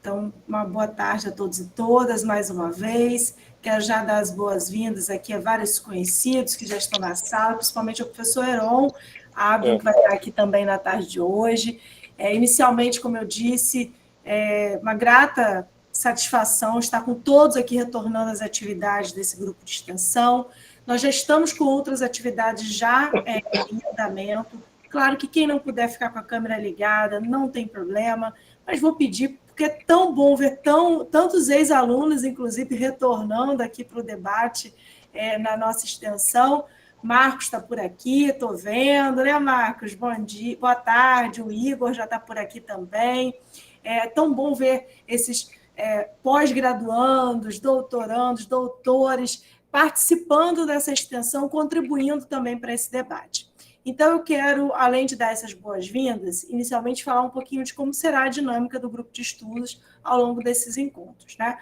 Então, uma boa tarde a todos e todas, mais uma vez. Quero já dar as boas-vindas aqui a vários conhecidos que já estão na sala, principalmente ao professor Heron Abdo, que vai estar aqui também na tarde de hoje. Inicialmente, como eu disse, uma grata satisfação estar com todos aqui retornando às atividades desse grupo de extensão. Nós já estamos com outras atividades já em andamento. Claro que quem não puder ficar com a câmera ligada, não tem problema, mas vou pedir, porque é tão bom ver tantos ex-alunos, inclusive, retornando aqui para o debate na nossa extensão. Marcos está por aqui, estou vendo, né, Marcos? Bom dia, boa tarde, o Igor já está por aqui também. É tão bom ver esses pós-graduandos, doutorandos, doutores participando dessa extensão, contribuindo também para esse debate. Então, eu quero, além de dar essas boas-vindas, inicialmente falar um pouquinho de como será a dinâmica do grupo de estudos ao longo desses encontros, né?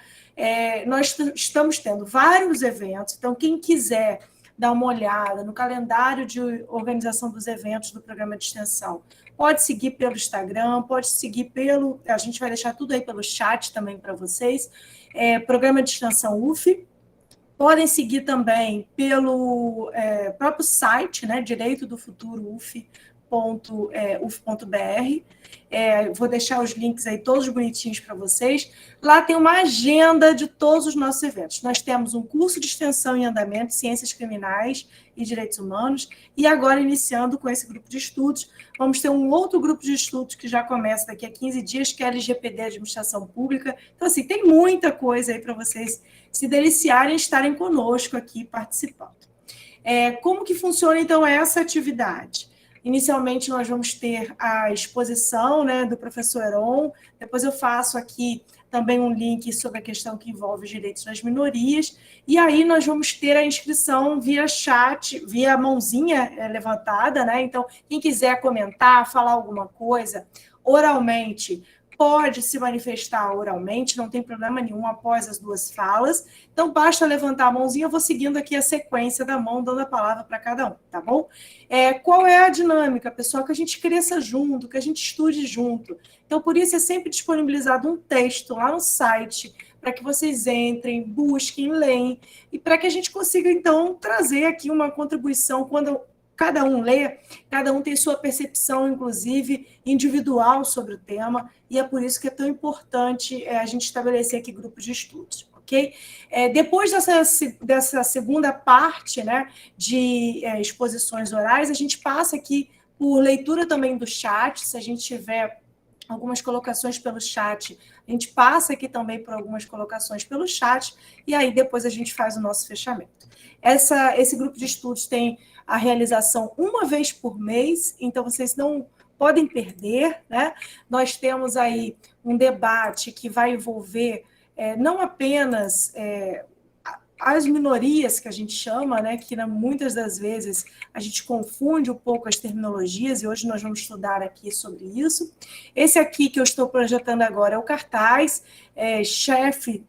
Nós estamos tendo vários eventos, então, quem quiser dar uma olhada no calendário de organização dos eventos do programa de extensão, pode seguir pelo Instagram, pode seguir pelo... A gente vai deixar tudo aí pelo chat também para vocês. Programa de extensão UF. Podem seguir também pelo próprio site, né, Direito do Futuro uf.br. Vou deixar os links aí todos bonitinhos para vocês. Lá tem uma agenda de todos os nossos eventos. Nós temos um curso de extensão em andamento, Ciências Criminais e Direitos Humanos, e agora, iniciando com esse grupo de estudos, vamos ter um outro grupo de estudos que já começa daqui a 15 dias, que é a LGPD Administração Pública. Então, assim, tem muita coisa aí para vocês se deliciarem e estarem conosco aqui participando. Como que funciona, então, essa atividade? Inicialmente, nós vamos ter a exposição, né, do professor Heron, depois eu faço aqui também um link sobre a questão que envolve os direitos das minorias, e aí nós vamos ter a inscrição via chat, via mãozinha levantada, né? Então, quem quiser comentar, falar alguma coisa oralmente, pode se manifestar oralmente, não tem problema nenhum após as duas falas. Então, basta levantar a mãozinha, eu vou seguindo aqui a sequência da mão, dando a palavra para cada um, tá bom? Qual é a dinâmica, pessoal? Que a gente cresça junto, que a gente estude junto. Então, por isso é sempre disponibilizado um texto lá no site, para que vocês entrem, busquem, leem, e para que a gente consiga, então, trazer aqui uma contribuição quando cada um lê, cada um tem sua percepção, inclusive, individual sobre o tema, e é por isso que é tão importante a gente estabelecer aqui grupos de estudos, ok? Depois dessa segunda parte, né, de exposições orais, a gente passa aqui por leitura também do chat, se a gente tiver algumas colocações pelo chat, a gente passa aqui também por algumas colocações pelo chat, e aí depois a gente faz o nosso fechamento. Esse grupo de estudos tem a realização uma vez por mês, então vocês não podem perder, né? Nós temos aí um debate que vai envolver não apenas as minorias, que a gente chama, né, que muitas das vezes a gente confunde um pouco as terminologias, e hoje nós vamos estudar aqui sobre isso. Esse aqui que eu estou projetando agora é o cartaz, chefe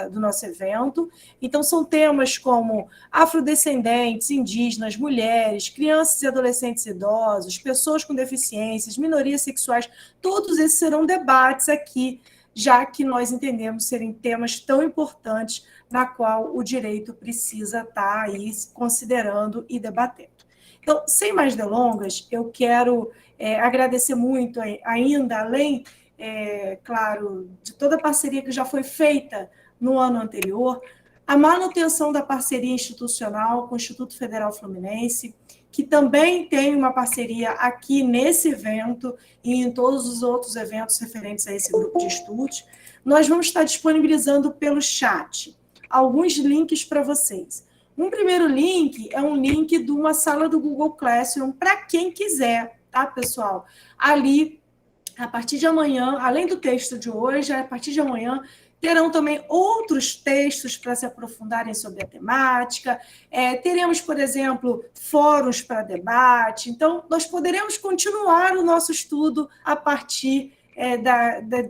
do nosso evento. Então, são temas como afrodescendentes, indígenas, mulheres, crianças e adolescentes idosos, pessoas com deficiências, minorias sexuais, todos esses serão debates aqui, já que nós entendemos serem temas tão importantes na qual o direito precisa estar aí considerando e debatendo. Então, sem mais delongas, eu quero agradecer muito ainda, além, claro, de toda a parceria que já foi feita no ano anterior, a manutenção da parceria institucional com o Instituto Federal Fluminense, que também tem uma parceria aqui nesse evento e em todos os outros eventos referentes a esse grupo de estudos. Nós vamos estar disponibilizando pelo chat alguns links para vocês. Um primeiro link é um link de uma sala do Google Classroom para quem quiser, tá, pessoal? Ali, a partir de amanhã, além do texto de hoje, a partir de amanhã, terão também outros textos para se aprofundarem sobre a temática. Teremos, por exemplo, fóruns para debate. Então, nós poderemos continuar o nosso estudo a partir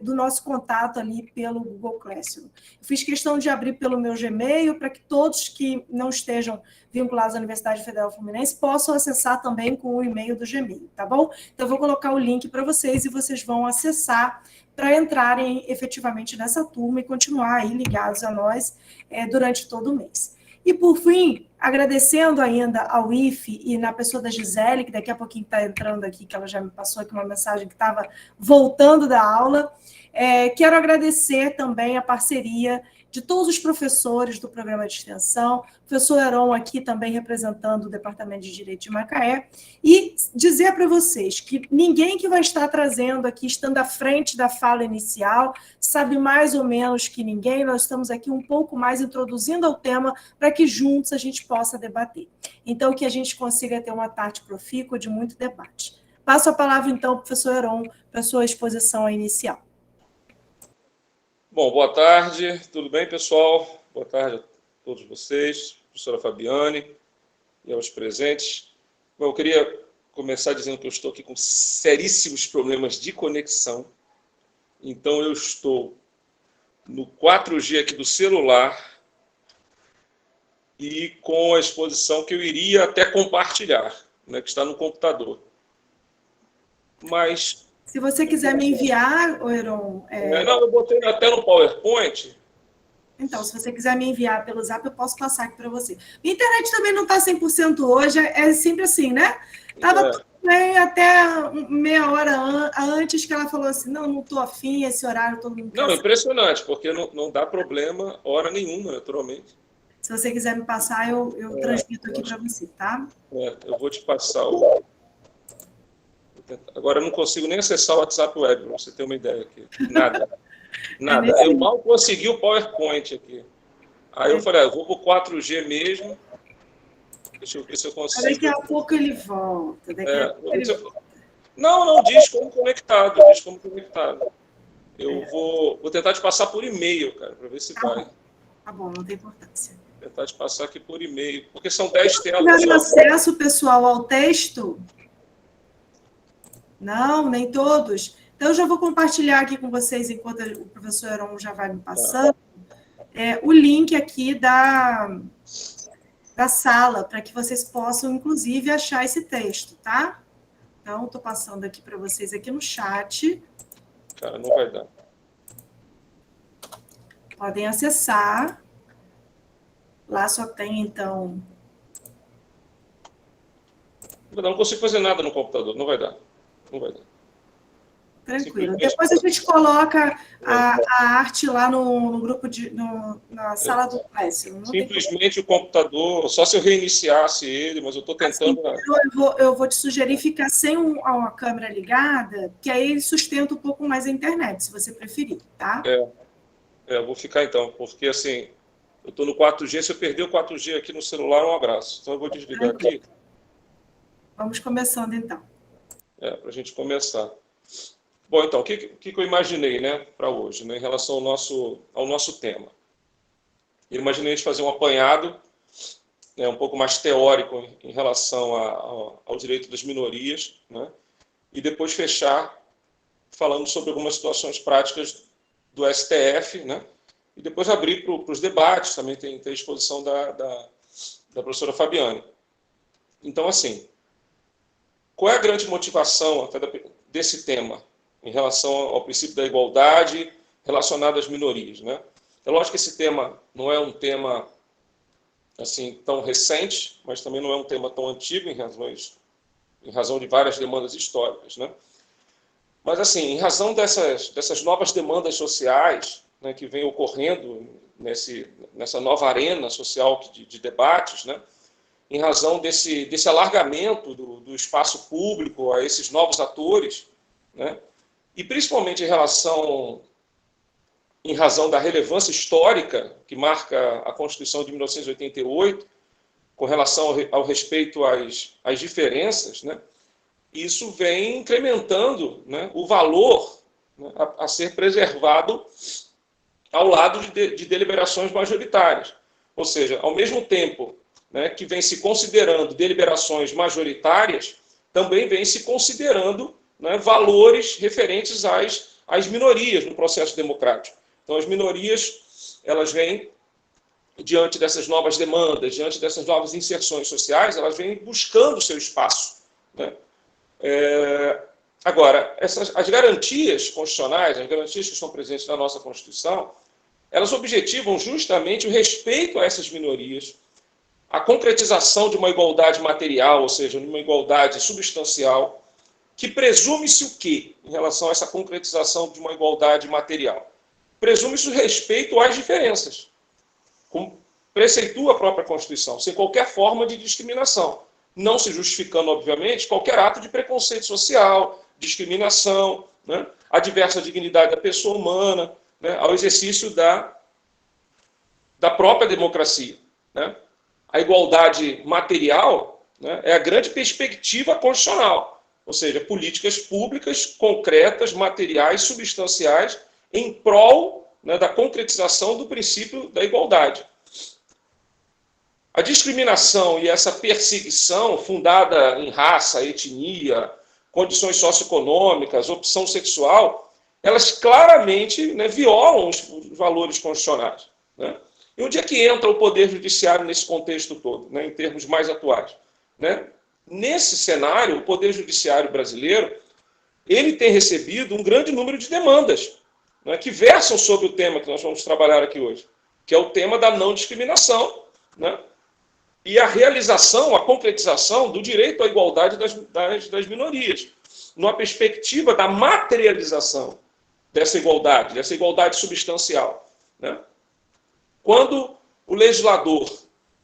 do nosso contato ali pelo Google Classroom. Eu fiz questão de abrir pelo meu Gmail para que todos que não estejam vinculados à Universidade Federal Fluminense possam acessar também com o e-mail do Gmail, tá bom? Então, eu vou colocar o link para vocês e vocês vão acessar para entrarem efetivamente nessa turma e continuar aí ligados a nós durante todo o mês. E, por fim, agradecendo ainda ao IFE e na pessoa da Gisele, que daqui a pouquinho está entrando aqui, que ela já me passou aqui uma mensagem que estava voltando da aula, quero agradecer também a parceria de todos os professores do programa de extensão, o professor Heron aqui também representando o Departamento de Direito de Macaé, e dizer para vocês que ninguém que vai estar trazendo aqui, estando à frente da fala inicial, sabe mais ou menos que ninguém, nós estamos aqui um pouco mais introduzindo ao tema para que juntos a gente possa debater. Então, que a gente consiga ter uma tarde profícua de muito debate. Passo a palavra, então, ao professor Heron, para a sua exposição inicial. Bom, boa tarde, tudo bem, pessoal? Boa tarde a todos vocês, professora Fabiane e aos presentes. Bom, eu queria começar dizendo que eu estou aqui com seríssimos problemas de conexão, então eu estou no 4G aqui do celular e com a exposição que eu iria até compartilhar, né, que está no computador. Mas... Se você quiser me enviar, Heron... Não, eu botei até no PowerPoint. Então, se você quiser me enviar pelo Zap, eu posso passar aqui para você. A internet também não está 100% hoje, é sempre assim, né? Estava tudo bem até meia hora antes que ela falou assim, não estou afim, esse horário todo mundo... Não, impressionante, porque não dá problema hora nenhuma, naturalmente. Se você quiser me passar, eu transmito aqui para você, tá? Eu vou te passar o... Agora eu não consigo nem acessar o WhatsApp Web, para você ter uma ideia aqui. Nada. Nada. Eu mal consegui o PowerPoint aqui. Aí eu falei, eu vou para o 4G mesmo. Deixa eu ver se eu consigo. Daqui a pouco ele volta. Não, diz como conectado. Eu vou tentar te passar por e-mail, cara, para ver se vai. Tá bom, não tem importância. Vou tentar te passar aqui por e-mail, porque são 10 telas. Dando acesso, pessoal, ao texto? Não, nem todos. Então, eu já vou compartilhar aqui com vocês, enquanto o professor Heron já vai me passando, o link aqui da sala, para que vocês possam, inclusive, achar esse texto, tá? Então, estou passando aqui para vocês aqui no chat. Cara, não vai dar. Podem acessar. Lá só tem, então... Não consigo fazer nada no computador, não vai dar. Não vai dar. Tranquilo. Depois a gente coloca a arte lá no grupo, na sala do Classroom. Simplesmente o computador, só se eu reiniciasse ele, mas eu estou tentando... Assim, eu vou te sugerir ficar sem a câmera ligada, que aí ele sustenta um pouco mais a internet, se você preferir, tá? Eu vou ficar então, porque assim, eu estou no 4G, se eu perder o 4G aqui no celular, um abraço. Então eu vou desligar aqui. Vamos começando então. Para a gente começar. Bom, então, o que eu imaginei, né, para hoje, né, em relação ao nosso tema? Eu imaginei de fazer um apanhado, né, um pouco mais teórico em relação ao direito das minorias, né, e depois fechar falando sobre algumas situações práticas do STF, né, e depois abrir para os debates, também tem a exposição da professora Fabiane. Então, assim, qual é a grande motivação até desse tema em relação ao princípio da igualdade relacionado às minorias, né? É lógico que esse tema não é um tema assim tão recente, mas também não é um tema tão antigo em razão de várias demandas históricas, né? Mas assim, em razão dessas novas demandas sociais, né, que vem ocorrendo nessa nova arena social de debates, né? Em razão desse alargamento do espaço público a esses novos atores, né? E principalmente em razão da relevância histórica que marca a Constituição de 1988, com relação ao respeito às diferenças, né? Isso vem incrementando, né, o valor, né, a ser preservado ao lado de deliberações majoritárias. Ou seja, ao mesmo tempo, né, que vem se considerando deliberações majoritárias, também vem se considerando, né, valores referentes as minorias no processo democrático. Então, as minorias, elas vêm, diante dessas novas demandas, diante dessas novas inserções sociais, elas vêm buscando o seu espaço, né? Agora, as garantias constitucionais, as garantias que estão presentes na nossa Constituição, elas objetivam justamente o respeito a essas minorias, a concretização de uma igualdade material, ou seja, de uma igualdade substancial, que presume-se o quê em relação a essa concretização de uma igualdade material? Presume-se o respeito às diferenças, como preceitua a própria Constituição, sem qualquer forma de discriminação, não se justificando, obviamente, qualquer ato de preconceito social, discriminação, né, a diversa dignidade da pessoa humana, né, ao exercício da própria democracia, né? A igualdade material, né, é a grande perspectiva constitucional, ou seja, políticas públicas concretas, materiais, substanciais, em prol, né, da concretização do princípio da igualdade. A discriminação e essa perseguição fundada em raça, etnia, condições socioeconômicas, opção sexual, elas claramente, né, violam os valores constitucionais, né? E onde é que entra o Poder Judiciário nesse contexto todo, né, em termos mais atuais, né? Nesse cenário, o Poder Judiciário brasileiro, ele tem recebido um grande número de demandas, né, que versam sobre o tema que nós vamos trabalhar aqui hoje, que é o tema da não discriminação, né, e a realização, a concretização do direito à igualdade das minorias, numa perspectiva da materialização dessa igualdade substancial, né? Quando o legislador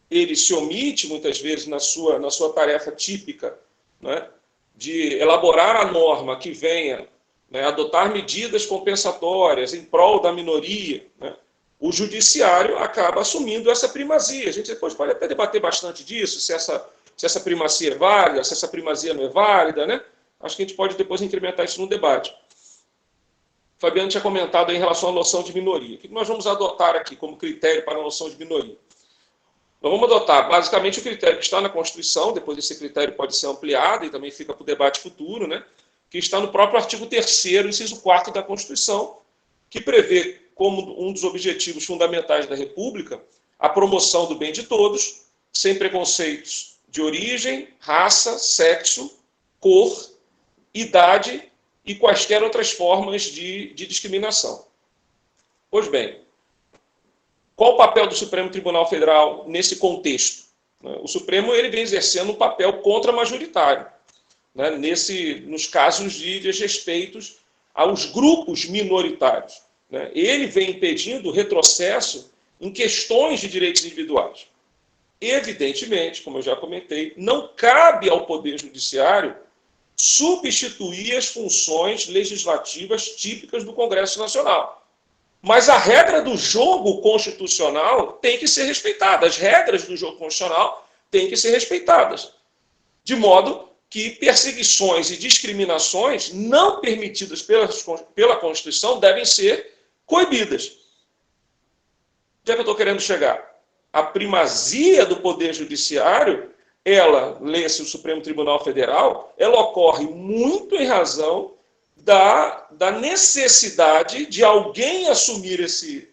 ele se omite, muitas vezes, na sua tarefa típica, né, de elaborar a norma que venha, né, adotar medidas compensatórias em prol da minoria, né, o judiciário acaba assumindo essa primazia. A gente depois pode até debater bastante disso, se essa primazia é válida, se essa primazia não é válida, né? Acho que a gente pode depois incrementar isso no debate. O Fabiano tinha comentado aí em relação à noção de minoria. O que nós vamos adotar aqui como critério para a noção de minoria? Nós vamos adotar basicamente o critério que está na Constituição, depois esse critério pode ser ampliado e também fica para o debate futuro, né? Que está no próprio artigo 3º, inciso 4º da Constituição, que prevê como um dos objetivos fundamentais da República a promoção do bem de todos, sem preconceitos de origem, raça, sexo, cor, idade e quaisquer outras formas de discriminação. Pois bem, qual o papel do Supremo Tribunal Federal nesse contexto? O Supremo ele vem exercendo um papel contramajoritário, né, nos casos de desrespeitos aos grupos minoritários, né? Ele vem impedindo o retrocesso em questões de direitos individuais. Evidentemente, como eu já comentei, não cabe ao Poder Judiciário substituir as funções legislativas típicas do Congresso Nacional. Mas a regra do jogo constitucional tem que ser respeitada. As regras do jogo constitucional têm que ser respeitadas. De modo que perseguições e discriminações não permitidas pela Constituição devem ser coibidas. Onde é que eu estou querendo chegar? A primazia do Poder Judiciário, ela, lê-se o Supremo Tribunal Federal, ela ocorre muito em razão da necessidade de alguém assumir esse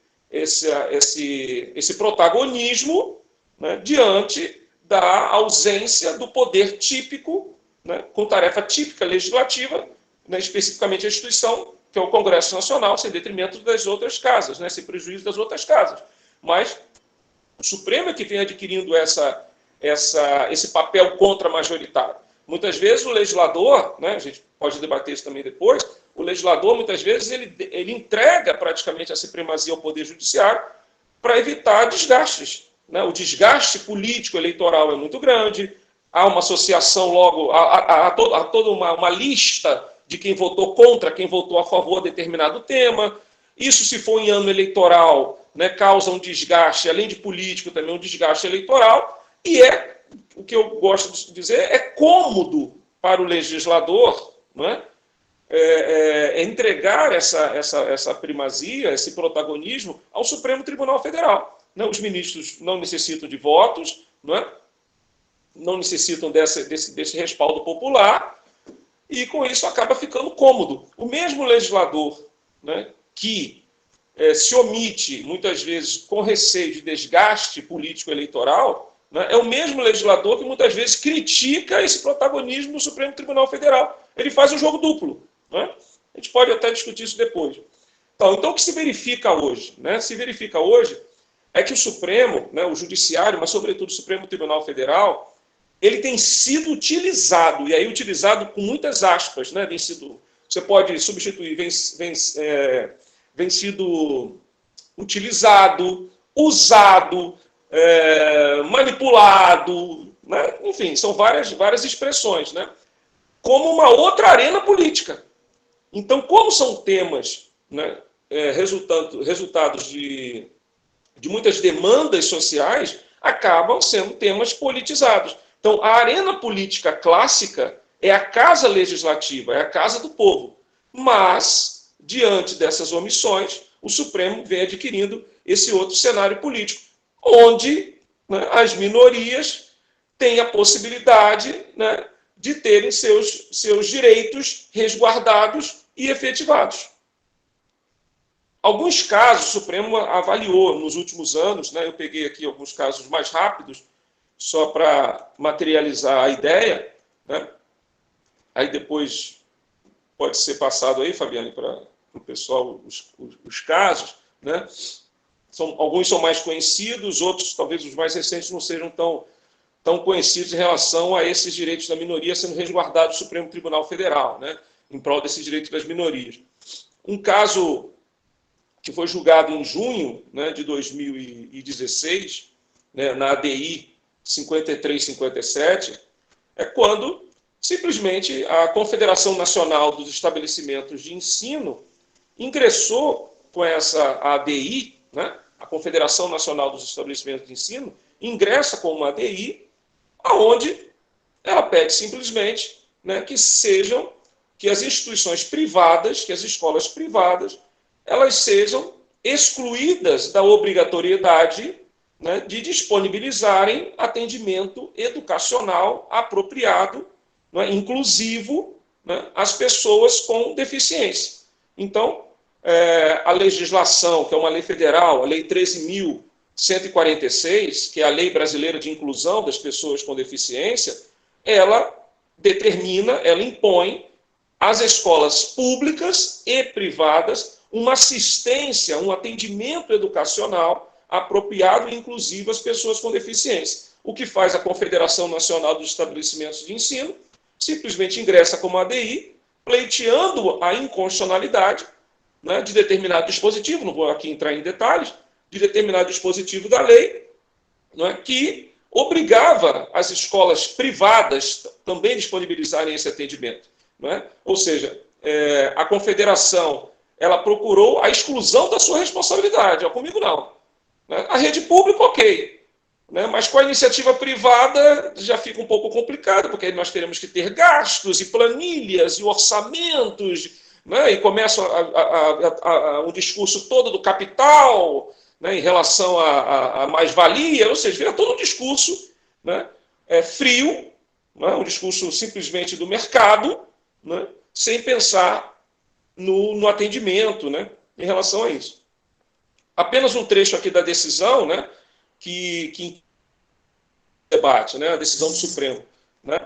protagonismo, né, diante da ausência do poder típico, né, com tarefa típica legislativa, né, especificamente a instituição, que é o Congresso Nacional, sem detrimento das outras casas, né, sem prejuízo das outras casas. Mas o Supremo é que vem adquirindo esse papel contra-majoritário. Muitas vezes o legislador, né, a gente pode debater isso também depois, o legislador, muitas vezes, ele entrega praticamente essa primazia ao Poder Judiciário para evitar desgastes, né? O desgaste político eleitoral é muito grande, há uma associação logo, há toda uma lista de quem votou contra, quem votou a favor de determinado tema. Isso, se for em ano eleitoral, né, causa um desgaste, além de político, também um desgaste eleitoral, e o que eu gosto de dizer, é cômodo para o legislador, né, entregar essa primazia, esse protagonismo ao Supremo Tribunal Federal. Né? Os ministros não necessitam de votos, não necessitam desse respaldo popular, e com isso acaba ficando cômodo. O mesmo legislador né, que se omite, muitas vezes, com receio de desgaste político-eleitoral, né, é o mesmo legislador que muitas vezes critica esse protagonismo do Supremo Tribunal Federal. Ele faz um jogo duplo. Né? A gente pode até discutir isso depois. Então, o que se verifica hoje? Né? Se verifica hoje é que o Supremo, né, o Judiciário, mas sobretudo o Supremo Tribunal Federal, ele tem sido utilizado, e aí utilizado com muitas aspas, né? Você pode substituir, vem sido utilizado, usado, manipulado, né? Enfim, são várias expressões, né? Como uma outra arena política. Então, como são temas, né, resultados de muitas demandas sociais, acabam sendo temas politizados. Então, a arena política clássica é a casa legislativa, é a casa do povo. Mas, diante dessas omissões, o Supremo vem adquirindo esse outro cenário político, onde, né, as minorias têm a possibilidade, né, de terem seus direitos resguardados e efetivados. Alguns casos o Supremo avaliou nos últimos anos, né, eu peguei aqui alguns casos mais rápidos, só para materializar a ideia, né? Aí depois pode ser passado aí, Fabiane, para o pessoal os casos, né? Alguns são mais conhecidos, outros, talvez os mais recentes, não sejam tão conhecidos em relação a esses direitos da minoria sendo resguardados no Supremo Tribunal Federal, né? Em prol desses direitos das minorias. Um caso que foi julgado em junho, né, de 2016, né, na ADI 5357, é quando simplesmente a Confederação Nacional dos Estabelecimentos de Ensino ingressou com essa ADI, né, a Confederação Nacional dos Estabelecimentos de Ensino ingressa com uma ADI, aonde ela pede simplesmente, né, que as instituições privadas, que as escolas privadas, elas sejam excluídas da obrigatoriedade, né, de disponibilizarem atendimento educacional apropriado, né, inclusivo, né, às pessoas com deficiência. Então, a legislação, que é uma lei federal, a Lei 13.146, que é a Lei Brasileira de Inclusão das Pessoas com Deficiência, ela determina, ela impõe às escolas públicas e privadas uma assistência, um atendimento educacional apropriado e inclusivo às pessoas com deficiência. O que faz a Confederação Nacional dos Estabelecimentos de Ensino? Simplesmente ingressa como ADI, pleiteando a inconstitucionalidade, né, de determinado dispositivo, não vou aqui entrar em detalhes, de determinado dispositivo da lei, né, que obrigava as escolas privadas também disponibilizarem esse atendimento. Né? Ou seja, a Confederação ela procurou a exclusão da sua responsabilidade. Comigo não. Né? A rede pública, ok. Né? Mas com a iniciativa privada já fica um pouco complicado, porque aí nós teremos que ter gastos e planilhas e orçamentos, né? E começa um discurso todo do capital, né? Em relação à mais-valia, ou seja, vira todo um discurso, né? Frio, né? Um discurso simplesmente do mercado, né? Sem pensar no atendimento, né? Em relação a isso. Apenas um trecho aqui da decisão, né? que debate, né? A decisão do Supremo, né?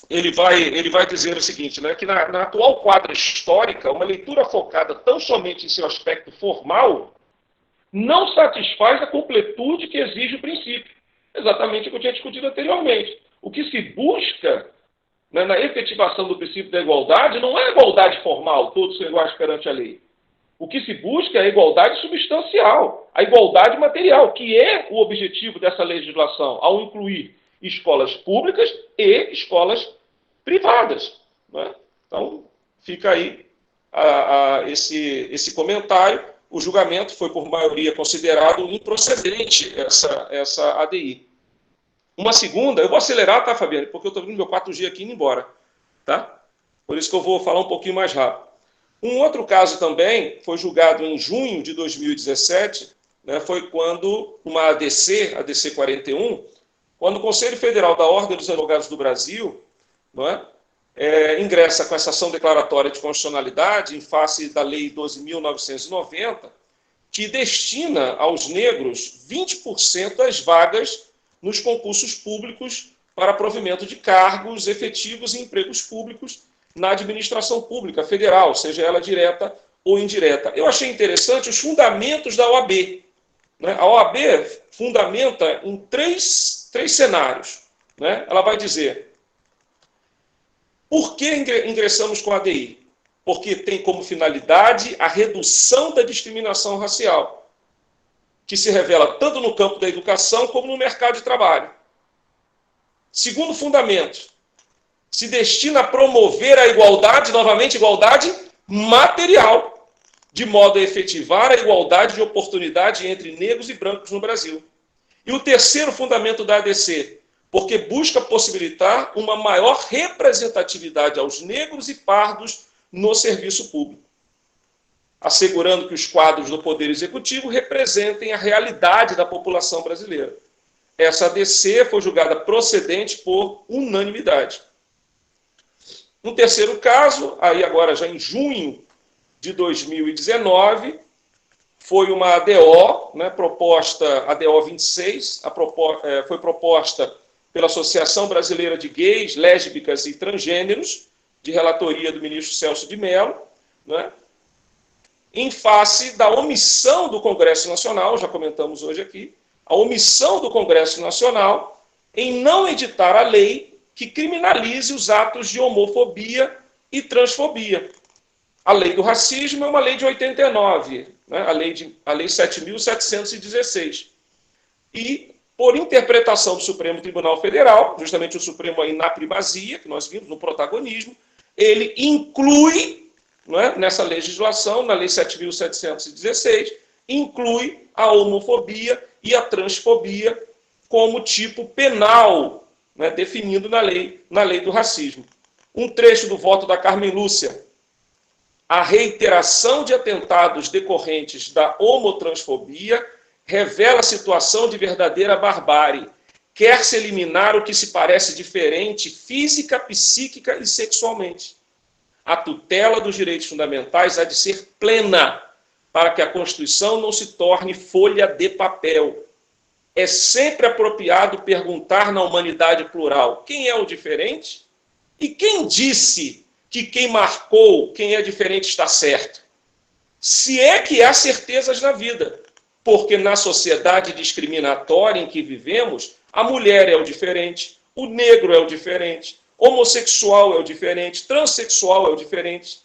Ele vai dizer o seguinte, né? Que na atual quadra histórica, uma leitura focada tão somente em seu aspecto formal não satisfaz a completude que exige o princípio. Exatamente o que eu tinha discutido anteriormente. O que se busca, né, na efetivação do princípio da igualdade não é a igualdade formal, todos são iguais perante a lei. O que se busca é a igualdade substancial, a igualdade material, que é o objetivo dessa legislação, ao incluir escolas públicas e escolas privadas. Né? Então, fica aí esse comentário. O julgamento foi, por maioria, considerado improcedente, essa ADI. Uma segunda, eu vou acelerar, tá, Fabiane? Porque eu estou vendo meu 4G aqui indo embora. Tá? Por isso que eu vou falar um pouquinho mais rápido. Um outro caso também foi julgado em junho de 2017, né, foi quando uma ADC 41, quando o Conselho Federal da Ordem dos Advogados do Brasil, não é, ingressa com essa ação declaratória de constitucionalidade em face da Lei 12.990, que destina aos negros 20% das vagas nos concursos públicos para provimento de cargos efetivos e empregos públicos na administração pública federal, seja ela direta ou indireta. Eu achei interessante os fundamentos da OAB. Né? A OAB fundamenta em três cenários. Né? Ela vai dizer: por que ingressamos com a ADI? Porque tem como finalidade a redução da discriminação racial, que se revela tanto no campo da educação como no mercado de trabalho. Segundo fundamento, se destina a promover a igualdade, novamente, igualdade material, de modo a efetivar a igualdade de oportunidade entre negros e brancos no Brasil. E o terceiro fundamento da ADC, porque busca possibilitar uma maior representatividade aos negros e pardos no serviço público, assegurando que os quadros do Poder Executivo representem a realidade da população brasileira. Essa ADC foi julgada procedente por unanimidade. Um terceiro caso, aí agora já em junho de 2019, foi uma ADO, né, proposta, ADO 26, foi proposta pela Associação Brasileira de Gays, Lésbicas e Transgêneros, de relatoria do ministro Celso de Mello, né, em face da omissão do Congresso Nacional, já comentamos hoje aqui, a omissão do Congresso Nacional em não editar a lei que criminalize os atos de homofobia e transfobia. A lei do racismo é uma lei de 89, né, a lei 7.716. E, por interpretação do Supremo Tribunal Federal, justamente o Supremo aí na primazia, que nós vimos, no protagonismo, ele inclui, né, nessa legislação, na lei 7.716, inclui a homofobia e a transfobia como tipo penal, né, definido na lei do racismo. Um trecho do voto da Carmen Lúcia: a reiteração de atentados decorrentes da homotransfobia revela a situação de verdadeira barbárie. Quer-se eliminar o que se parece diferente física, psíquica e sexualmente. A tutela dos direitos fundamentais há de ser plena, para que a Constituição não se torne folha de papel. É sempre apropriado perguntar na humanidade plural: quem é o diferente? E quem disse que quem marcou quem é diferente está certo? Se é que há certezas na vida, porque na sociedade discriminatória em que vivemos, a mulher é o diferente, o negro é o diferente, homossexual é o diferente, transexual é o diferente.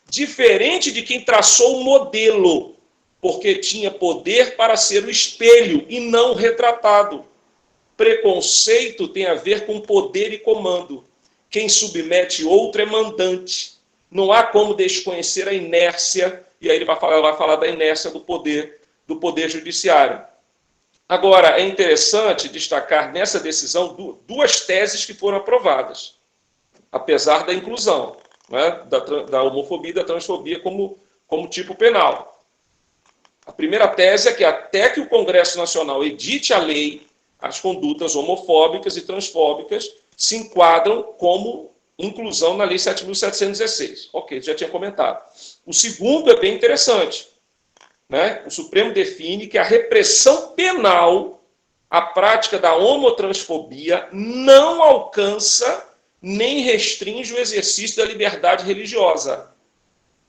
Diferente de quem traçou o modelo, porque tinha poder para ser o espelho e não o retratado. Preconceito tem a ver com poder e comando. Quem submete outro é mandante. Não há como desconhecer a inércia, e aí ele vai falar da inércia do poder judiciário. Agora, é interessante destacar nessa decisão duas teses que foram aprovadas, apesar da inclusão, né, da homofobia e da transfobia como tipo penal. A primeira tese é que até que o Congresso Nacional edite a lei, as condutas homofóbicas e transfóbicas se enquadram como inclusão na Lei 7.716. Ok, já tinha comentado. O segundo é bem interessante. Né? O Supremo define que a repressão penal, a prática da homotransfobia, não alcança nem restringe o exercício da liberdade religiosa,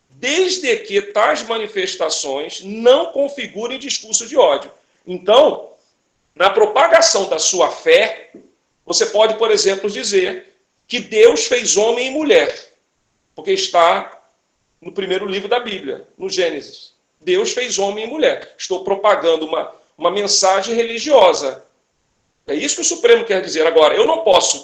desde que tais manifestações não configurem discurso de ódio. Então, na propagação da sua fé, você pode, por exemplo, dizer que Deus fez homem e mulher, porque está no primeiro livro da Bíblia, no Gênesis. Deus fez homem e mulher. Estou propagando uma mensagem religiosa. É isso que o Supremo quer dizer. Agora, eu não posso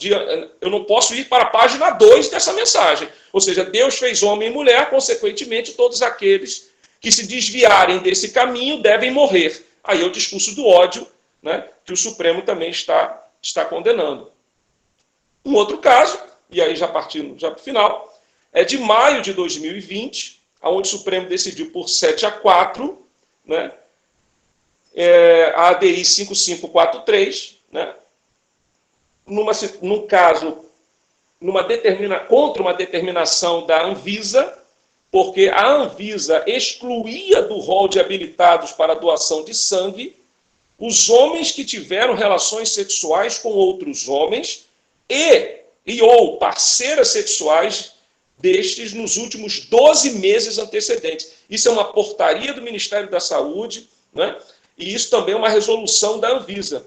ir para a página 2 dessa mensagem. Ou seja, Deus fez homem e mulher, consequentemente, todos aqueles que se desviarem desse caminho devem morrer. Aí é o discurso do ódio, né, que o Supremo também está condenando. Um outro caso, e aí já partindo para o final, é de maio de 2020, onde o Supremo decidiu por 7-4, né, a ADI 5543, né, num caso contra uma determinação da Anvisa, porque a Anvisa excluía do rol de habilitados para doação de sangue os homens que tiveram relações sexuais com outros homens ou parceiras sexuais destes nos últimos 12 meses antecedentes. Isso é uma portaria do Ministério da Saúde, né? E isso também é uma resolução da Anvisa.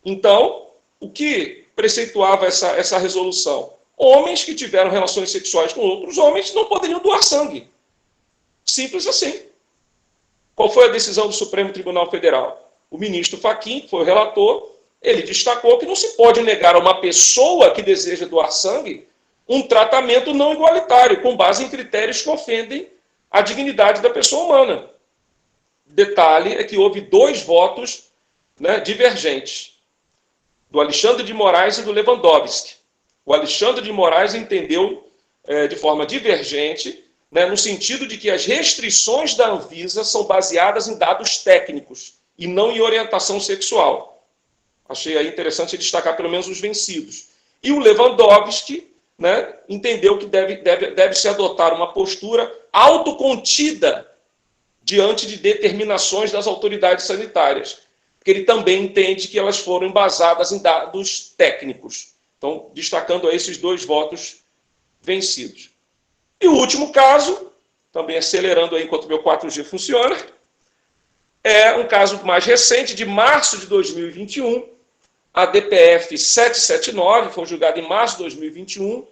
Então, o que preceituava essa resolução? Homens que tiveram relações sexuais com outros homens não poderiam doar sangue. Simples assim. Qual foi a decisão do Supremo Tribunal Federal? O ministro Fachin, que foi o relator, ele destacou que não se pode negar a uma pessoa que deseja doar sangue um tratamento não igualitário, com base em critérios que ofendem a dignidade da pessoa humana. Detalhe é que houve 2 votos, né, divergentes, do Alexandre de Moraes e do Lewandowski. O Alexandre de Moraes entendeu de forma divergente, né, no sentido de que as restrições da Anvisa são baseadas em dados técnicos e não em orientação sexual. Achei aí interessante destacar pelo menos os vencidos. E o Lewandowski, né, entendeu que deve-se adotar uma postura autocontida diante de determinações das autoridades sanitárias, porque ele também entende que elas foram embasadas em dados técnicos. Então, destacando aí esses 2 votos vencidos. E o último caso, também acelerando aí enquanto meu 4G funciona, é um caso mais recente, de março de 2021, a DPF 779, foi julgada em março de 2021.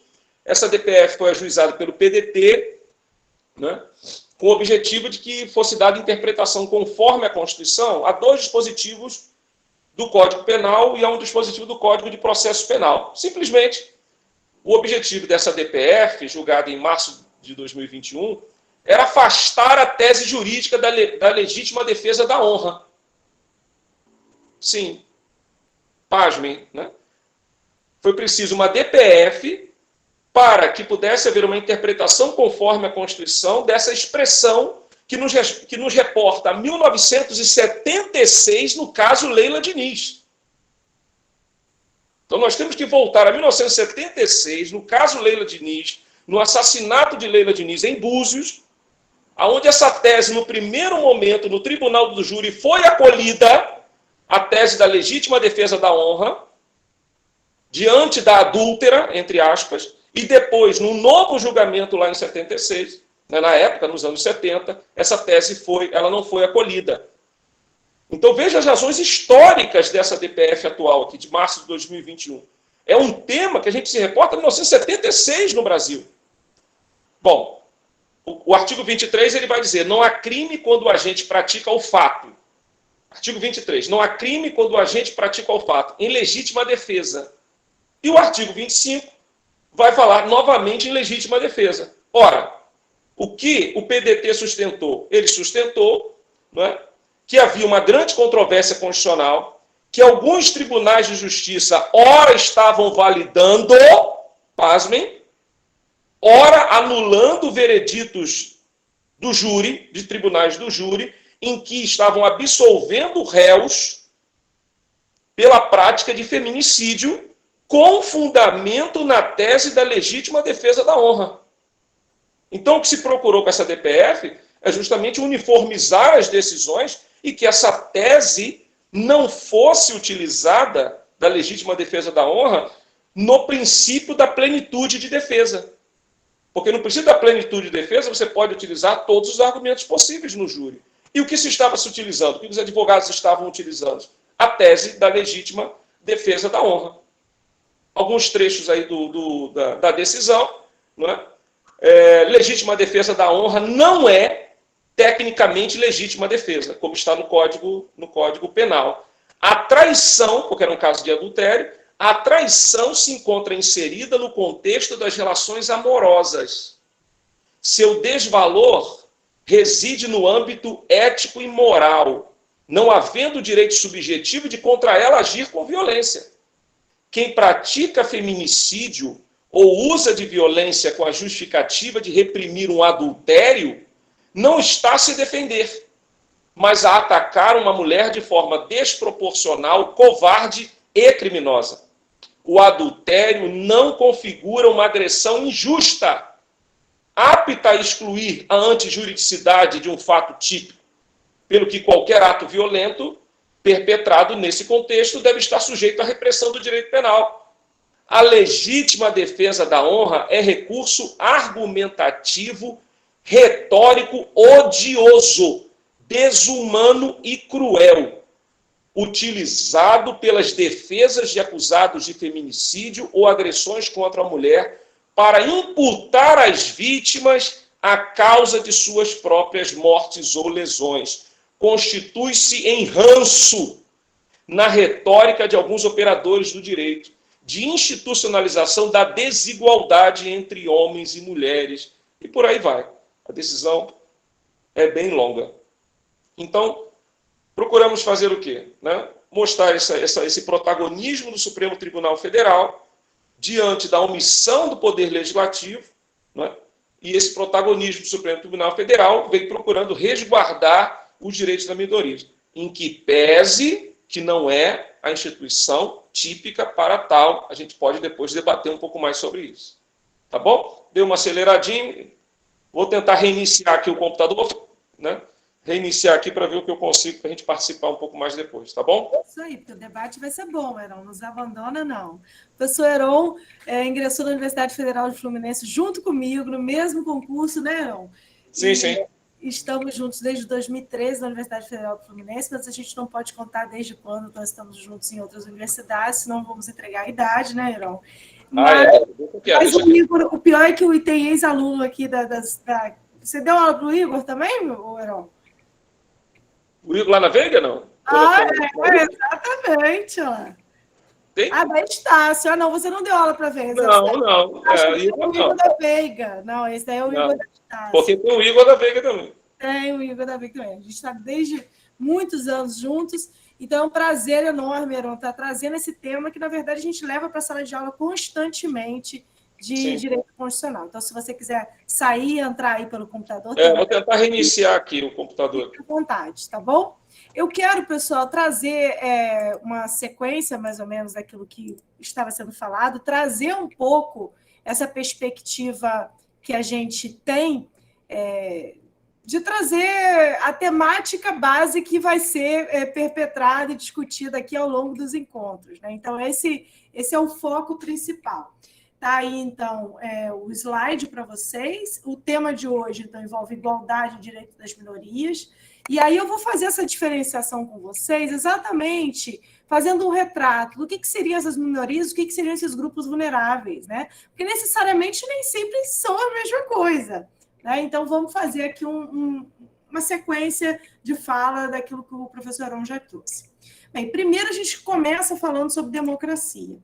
Essa DPF foi ajuizada pelo PDT, né, com o objetivo de que fosse dada interpretação conforme a Constituição a 2 dispositivos do Código Penal e a um dispositivo do Código de Processo Penal. Simplesmente, o objetivo dessa DPF, julgada em março de 2021, era afastar a tese jurídica da legítima defesa da honra. Sim. Pasmem, né? Foi preciso uma DPF para que pudesse haver uma interpretação conforme a Constituição dessa expressão que nos reporta a 1976, no caso Leila Diniz. Então nós temos que voltar a 1976, no caso Leila Diniz, no assassinato de Leila Diniz em Búzios, onde essa tese, no primeiro momento, no tribunal do júri, foi acolhida, a tese da legítima defesa da honra, diante da adúltera, entre aspas, e depois, num novo julgamento lá em 76, né, na época, nos anos 70, essa tese ela não foi acolhida. Então veja as razões históricas dessa DPF atual aqui, de março de 2021. É um tema que a gente se reporta em 1976 no Brasil. Bom, o artigo 23 ele vai dizer: não há crime quando o agente pratica o fato. Artigo 23. Não há crime quando o agente pratica o fato em legítima defesa. E o artigo 25 vai falar novamente em legítima defesa. Ora, o que o PDT sustentou? Ele sustentou, não é, que havia uma grande controvérsia constitucional, que alguns tribunais de justiça ora estavam validando, pasmem, ora anulando vereditos do júri, de tribunais do júri, em que estavam absolvendo réus pela prática de feminicídio com fundamento na tese da legítima defesa da honra. Então, o que se procurou com essa DPF é justamente uniformizar as decisões e que essa tese não fosse utilizada, da legítima defesa da honra, no princípio da plenitude de defesa. Porque no princípio da plenitude de defesa, você pode utilizar todos os argumentos possíveis no júri. E o que se estava se utilizando? O que os advogados estavam utilizando? A tese da legítima defesa da honra. Alguns trechos aí da decisão, não é? Legítima defesa da honra não é tecnicamente legítima defesa, como está no Código Penal. A traição, porque era um caso de adultério, a traição se encontra inserida no contexto das relações amorosas. Seu desvalor reside no âmbito ético e moral, não havendo direito subjetivo de contra ela agir com violência. Quem pratica feminicídio ou usa de violência com a justificativa de reprimir um adultério, não está a se defender, mas a atacar uma mulher de forma desproporcional, covarde e criminosa. o adultério não configura uma agressão injusta, apta a excluir a antijuridicidade de um fato típico, pelo que qualquer ato violento perpetrado nesse contexto deve estar sujeito à repressão do direito penal. A legítima defesa da honra é recurso argumentativo, retórico, odioso, desumano e cruel, utilizado pelas defesas de acusados de feminicídio ou agressões contra a mulher para imputar às vítimas a causa de suas próprias mortes ou lesões. Constitui-se em ranço na retórica de alguns operadores do direito, de institucionalização da desigualdade entre homens e mulheres, e por aí vai. A decisão é bem longa. Então, procuramos fazer o quê? Né? Mostrar esse protagonismo do Supremo Tribunal Federal diante da omissão do Poder Legislativo, né? E esse protagonismo do Supremo Tribunal Federal vem procurando resguardar os direitos da minoria, em que pese que não é a instituição típica para tal. A gente pode depois debater um pouco mais sobre isso. Tá bom? Deu uma aceleradinha. Vou tentar reiniciar aqui o computador, né? Reiniciar aqui para ver o que eu consigo para a gente participar um pouco mais depois, tá bom? Isso aí, porque o debate vai ser bom, Heron, não nos abandona, não. O professor Heron ingressou na Universidade Federal de Fluminense junto comigo, no mesmo concurso, né, Heron? Sim, sim. Estamos juntos desde 2013 na Universidade Federal do Fluminense, mas a gente não pode contar desde quando nós estamos juntos em outras universidades, senão vamos entregar a idade, né, Heron? Mas o pior é que tem ex-aluno aqui Você deu aula para o Igor também, Heron? O Igor lá na Veiga, não? Exatamente. Ó. Tem? Da Estácio. Não, você não deu aula para Veiga. Não. Acho que é o Igor da Veiga. Não, esse daí é o Igor da Estácio. Porque tem o Igor da Veiga também. Tem o Igor da Veiga também. A gente está desde muitos anos juntos. Então, é um prazer enorme, Heron, estar trazendo esse tema que, na verdade, a gente leva para a sala de aula constantemente de direito constitucional. Então, se você quiser sair e entrar aí pelo computador... Vou tentar reiniciar aqui o computador. Fique à vontade, tá bom? Eu quero, pessoal, trazer uma sequência, mais ou menos, daquilo que estava sendo falado, trazer um pouco essa perspectiva que a gente tem de trazer a temática base que vai ser perpetrada e discutida aqui ao longo dos encontros, né? Então, esse é o foco principal. Tá aí, então, o slide para vocês. O tema de hoje, então, envolve igualdade e direito das minorias. E aí eu vou fazer essa diferenciação com vocês, exatamente fazendo um retrato do que seriam essas minorias, o que seriam esses grupos vulneráveis, né? Porque necessariamente nem sempre são a mesma coisa, né? Então, vamos fazer aqui uma sequência de fala daquilo que o professor Heron já trouxe. Bem, primeiro a gente começa falando sobre democracia.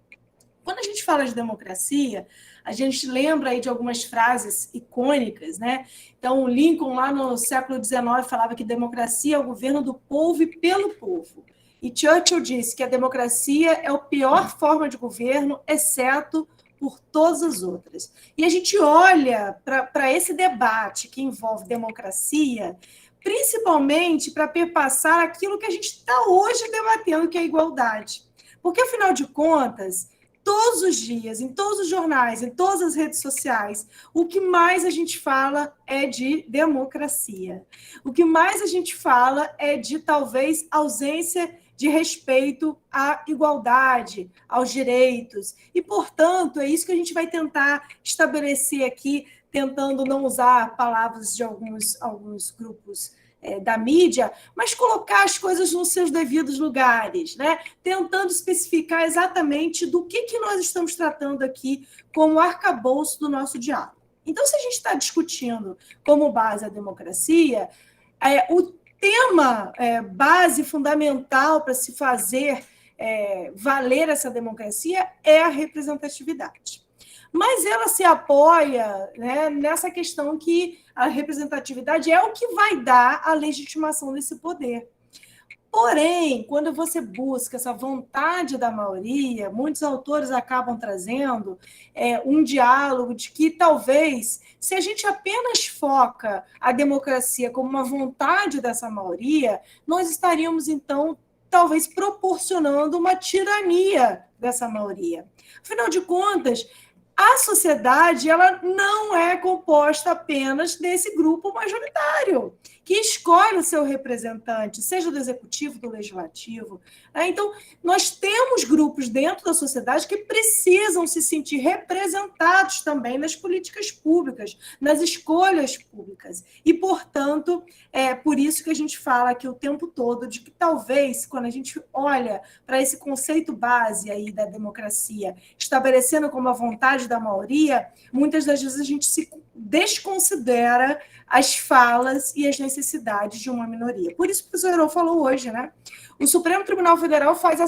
Quando a gente fala de democracia, a gente lembra aí de algumas frases icônicas, né? Então, o Lincoln, lá no século XIX, falava que democracia é o governo do povo e pelo povo. E Churchill disse que a democracia é a pior forma de governo, exceto por todas as outras. E a gente olha para esse debate que envolve democracia, principalmente para perpassar aquilo que a gente está hoje debatendo, que é a igualdade. Porque, afinal de contas, todos os dias, em todos os jornais, em todas as redes sociais, o que mais a gente fala é de democracia. O que mais a gente fala é de, talvez, ausência de respeito à igualdade, aos direitos. E, portanto, é isso que a gente vai tentar estabelecer aqui, tentando não usar palavras de alguns grupos da mídia, mas colocar as coisas nos seus devidos lugares, né? Tentando especificar exatamente do que nós estamos tratando aqui como arcabouço do nosso diálogo. Então, se a gente está discutindo como base a democracia, o tema base fundamental para se fazer valer essa democracia é a representatividade. Mas ela se apoia, né, nessa questão que a representatividade é o que vai dar a legitimação desse poder. Porém, quando você busca essa vontade da maioria, muitos autores acabam trazendo um diálogo de que talvez, se a gente apenas foca a democracia como uma vontade dessa maioria, nós estaríamos, então, talvez proporcionando uma tirania dessa maioria. Afinal de contas, a sociedade ela não é composta apenas desse grupo majoritário, que escolhe o seu representante, seja do executivo, do legislativo. Então, nós temos grupos dentro da sociedade que precisam se sentir representados também nas políticas públicas, nas escolhas públicas. E, portanto, é por isso que a gente fala aqui o tempo todo de que talvez, quando a gente olha para esse conceito base aí da democracia, estabelecendo como a vontade da maioria, muitas das vezes a gente se desconsidera as falas e as necessidades de uma minoria. Por isso que o professor Herô falou hoje, né? O Supremo Tribunal Federal faz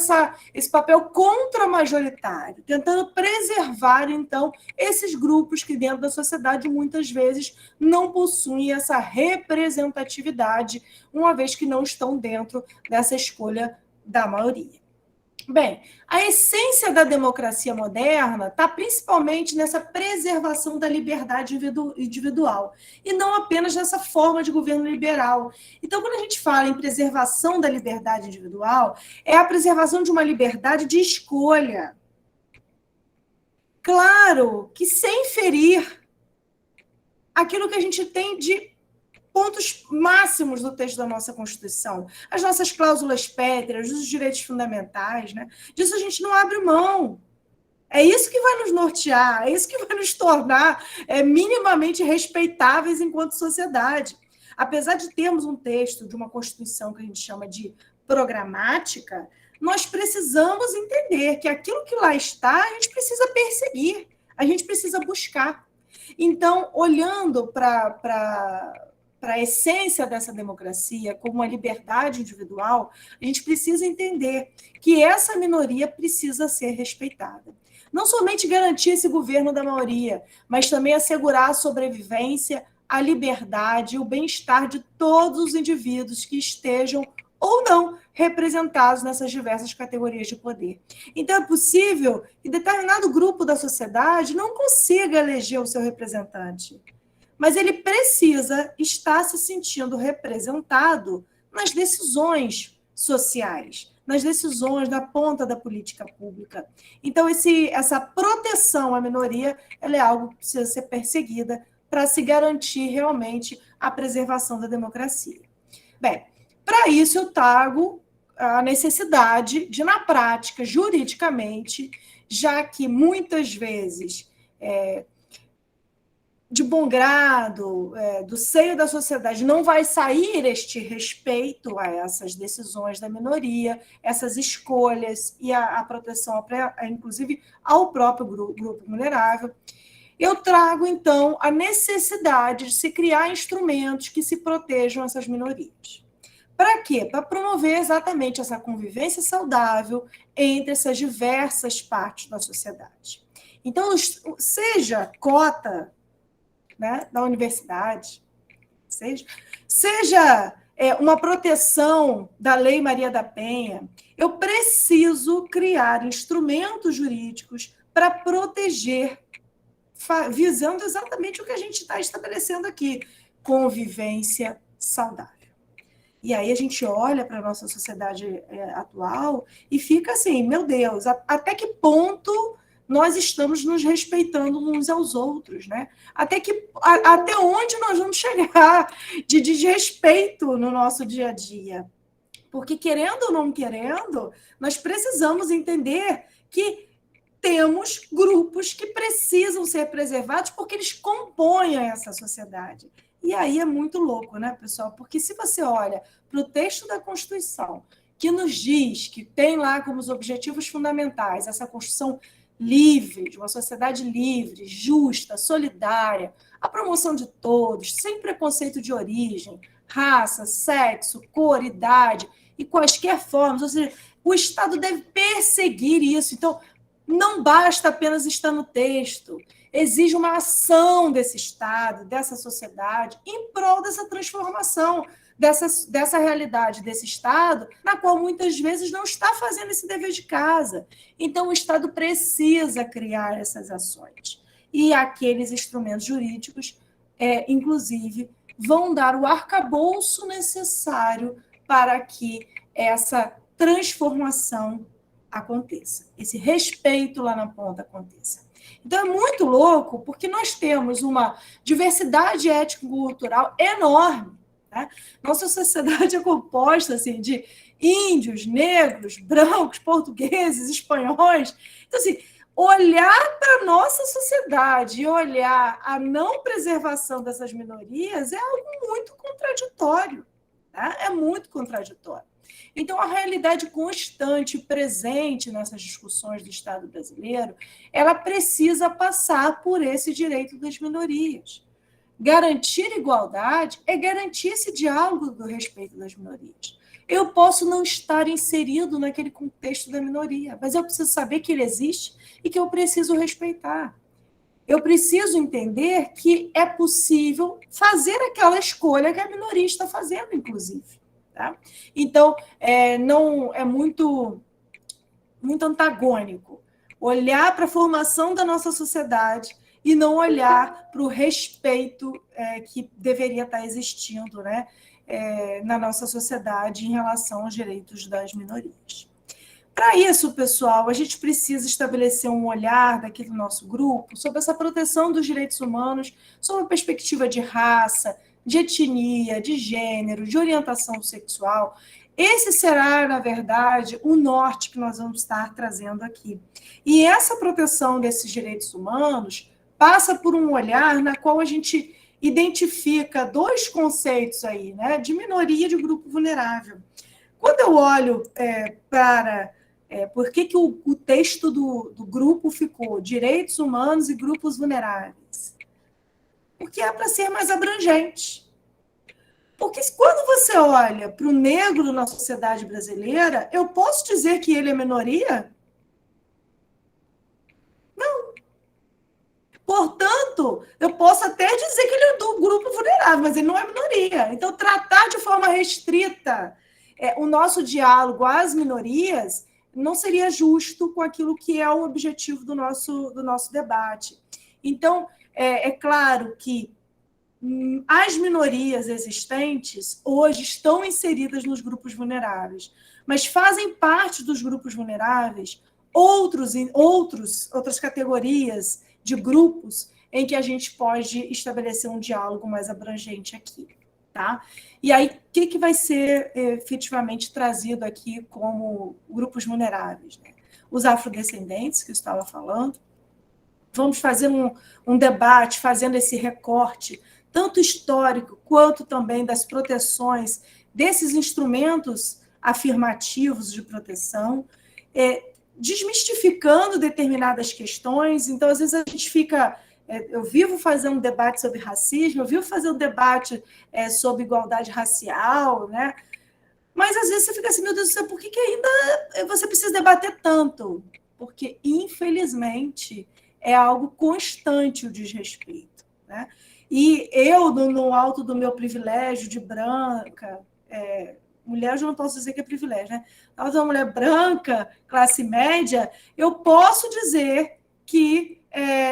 esse papel contra-majoritário, tentando preservar, então, esses grupos que dentro da sociedade muitas vezes não possuem essa representatividade, uma vez que não estão dentro dessa escolha da maioria. Bem, a essência da democracia moderna está principalmente nessa preservação da liberdade individual, e não apenas nessa forma de governo liberal. Então, quando a gente fala em preservação da liberdade individual, é a preservação de uma liberdade de escolha. Claro que sem ferir aquilo que a gente tem de pontos máximos do texto da nossa Constituição, as nossas cláusulas pétreas, os direitos fundamentais, né? Disso a gente não abre mão. É isso que vai nos nortear, é isso que vai nos tornar minimamente respeitáveis enquanto sociedade. Apesar de termos um texto de uma Constituição que a gente chama de programática, nós precisamos entender que aquilo que lá está, a gente precisa perseguir, a gente precisa buscar. Então, olhando para a essência dessa democracia, como uma liberdade individual, a gente precisa entender que essa minoria precisa ser respeitada. Não somente garantir esse governo da maioria, mas também assegurar a sobrevivência, a liberdade e o bem-estar de todos os indivíduos que estejam ou não representados nessas diversas categorias de poder. Então, é possível que determinado grupo da sociedade não consiga eleger o seu representante, mas ele precisa estar se sentindo representado nas decisões sociais, nas decisões da ponta da política pública. Então, essa proteção à minoria ela é algo que precisa ser perseguida para se garantir realmente a preservação da democracia. Bem, para isso eu trago a necessidade de, na prática, juridicamente, já que muitas vezes de bom grado, do seio da sociedade, não vai sair este respeito a essas decisões da minoria, essas escolhas e a proteção, inclusive, ao próprio grupo vulnerável. Eu trago, então, a necessidade de se criar instrumentos que se protejam essas minorias. Para quê? Para promover exatamente essa convivência saudável entre essas diversas partes da sociedade. Então, seja cota, né, da universidade, seja uma proteção da Lei Maria da Penha, eu preciso criar instrumentos jurídicos para proteger, visando exatamente o que a gente está estabelecendo aqui, convivência saudável. E aí a gente olha para a nossa sociedade atual e fica assim, meu Deus, até que ponto nós estamos nos respeitando uns aos outros, né? Até onde nós vamos chegar de desrespeito no nosso dia a dia? Porque, querendo ou não querendo, nós precisamos entender que temos grupos que precisam ser preservados porque eles compõem essa sociedade. E aí é muito louco, né, pessoal? Porque se você olha para o texto da Constituição, que nos diz que tem lá como os objetivos fundamentais essa construção livre, de uma sociedade livre, justa, solidária, a promoção de todos, sem preconceito de origem, raça, sexo, cor, idade e quaisquer formas. Ou seja, o Estado deve perseguir isso. Então, não basta apenas estar no texto, exige uma ação desse Estado, dessa sociedade, em prol dessa transformação, dessa realidade desse Estado, na qual muitas vezes não está fazendo esse dever de casa. Então, o Estado precisa criar essas ações. E aqueles instrumentos jurídicos, inclusive, vão dar o arcabouço necessário para que essa transformação aconteça, esse respeito lá na ponta aconteça. Então, é muito louco, porque nós temos uma diversidade étnico-cultural enorme. Né? Nossa sociedade é composta assim, de índios, negros, brancos, portugueses, espanhóis. Então, assim, olhar para a nossa sociedade e olhar a não preservação dessas minorias é algo muito contraditório. Tá? É muito contraditório. Então, a realidade constante e presente nessas discussões do Estado brasileiro, ela precisa passar por esse direito das minorias. Garantir igualdade é garantir esse diálogo do respeito das minorias. Eu posso não estar inserido naquele contexto da minoria, mas eu preciso saber que ele existe e que eu preciso respeitar. Eu preciso entender que é possível fazer aquela escolha que a minoria está fazendo, inclusive. Tá? Então, não é muito antagônico olhar para a formação da nossa sociedade e não olhar para o respeito que deveria estar existindo, né, na nossa sociedade em relação aos direitos das minorias. Para isso, pessoal, a gente precisa estabelecer um olhar daqui do nosso grupo sobre essa proteção dos direitos humanos, sob a perspectiva de raça, de etnia, de gênero, de orientação sexual. Esse será, na verdade, o norte que nós vamos estar trazendo aqui. E essa proteção desses direitos humanos passa por um olhar na qual a gente identifica dois conceitos aí, né, de minoria e de grupo vulnerável. Quando eu olho para por que o texto do grupo ficou direitos humanos e grupos vulneráveis? Porque é para ser mais abrangente. Porque quando você olha para o negro na sociedade brasileira, eu posso dizer que ele é minoria? Não. Portanto, eu posso até dizer que ele é do grupo vulnerável, mas ele não é minoria. Então, tratar de forma restrita o nosso diálogo às minorias não seria justo com aquilo que é o objetivo do nosso debate. Então, é claro que as minorias existentes hoje estão inseridas nos grupos vulneráveis, mas fazem parte dos grupos vulneráveis outras categorias de grupos em que a gente pode estabelecer um diálogo mais abrangente aqui. Tá? E aí, o que vai ser efetivamente trazido aqui como grupos vulneráveis? Né? Os afrodescendentes, que eu estava falando. Vamos fazer um debate, fazendo esse recorte, tanto histórico quanto também das proteções desses instrumentos afirmativos de proteção, desmistificando determinadas questões. Então, às vezes, a gente fica... Eu vivo fazendo um debate sobre racismo, eu vivo fazendo um debate sobre igualdade racial, né? Mas, às vezes, você fica assim, meu Deus do céu, por que ainda você precisa debater tanto? Porque, infelizmente, é algo constante o desrespeito. Né? E eu, no alto do meu privilégio de branca, mulher eu já não posso dizer que é privilégio, né? No alto de uma mulher branca, classe média, eu posso dizer que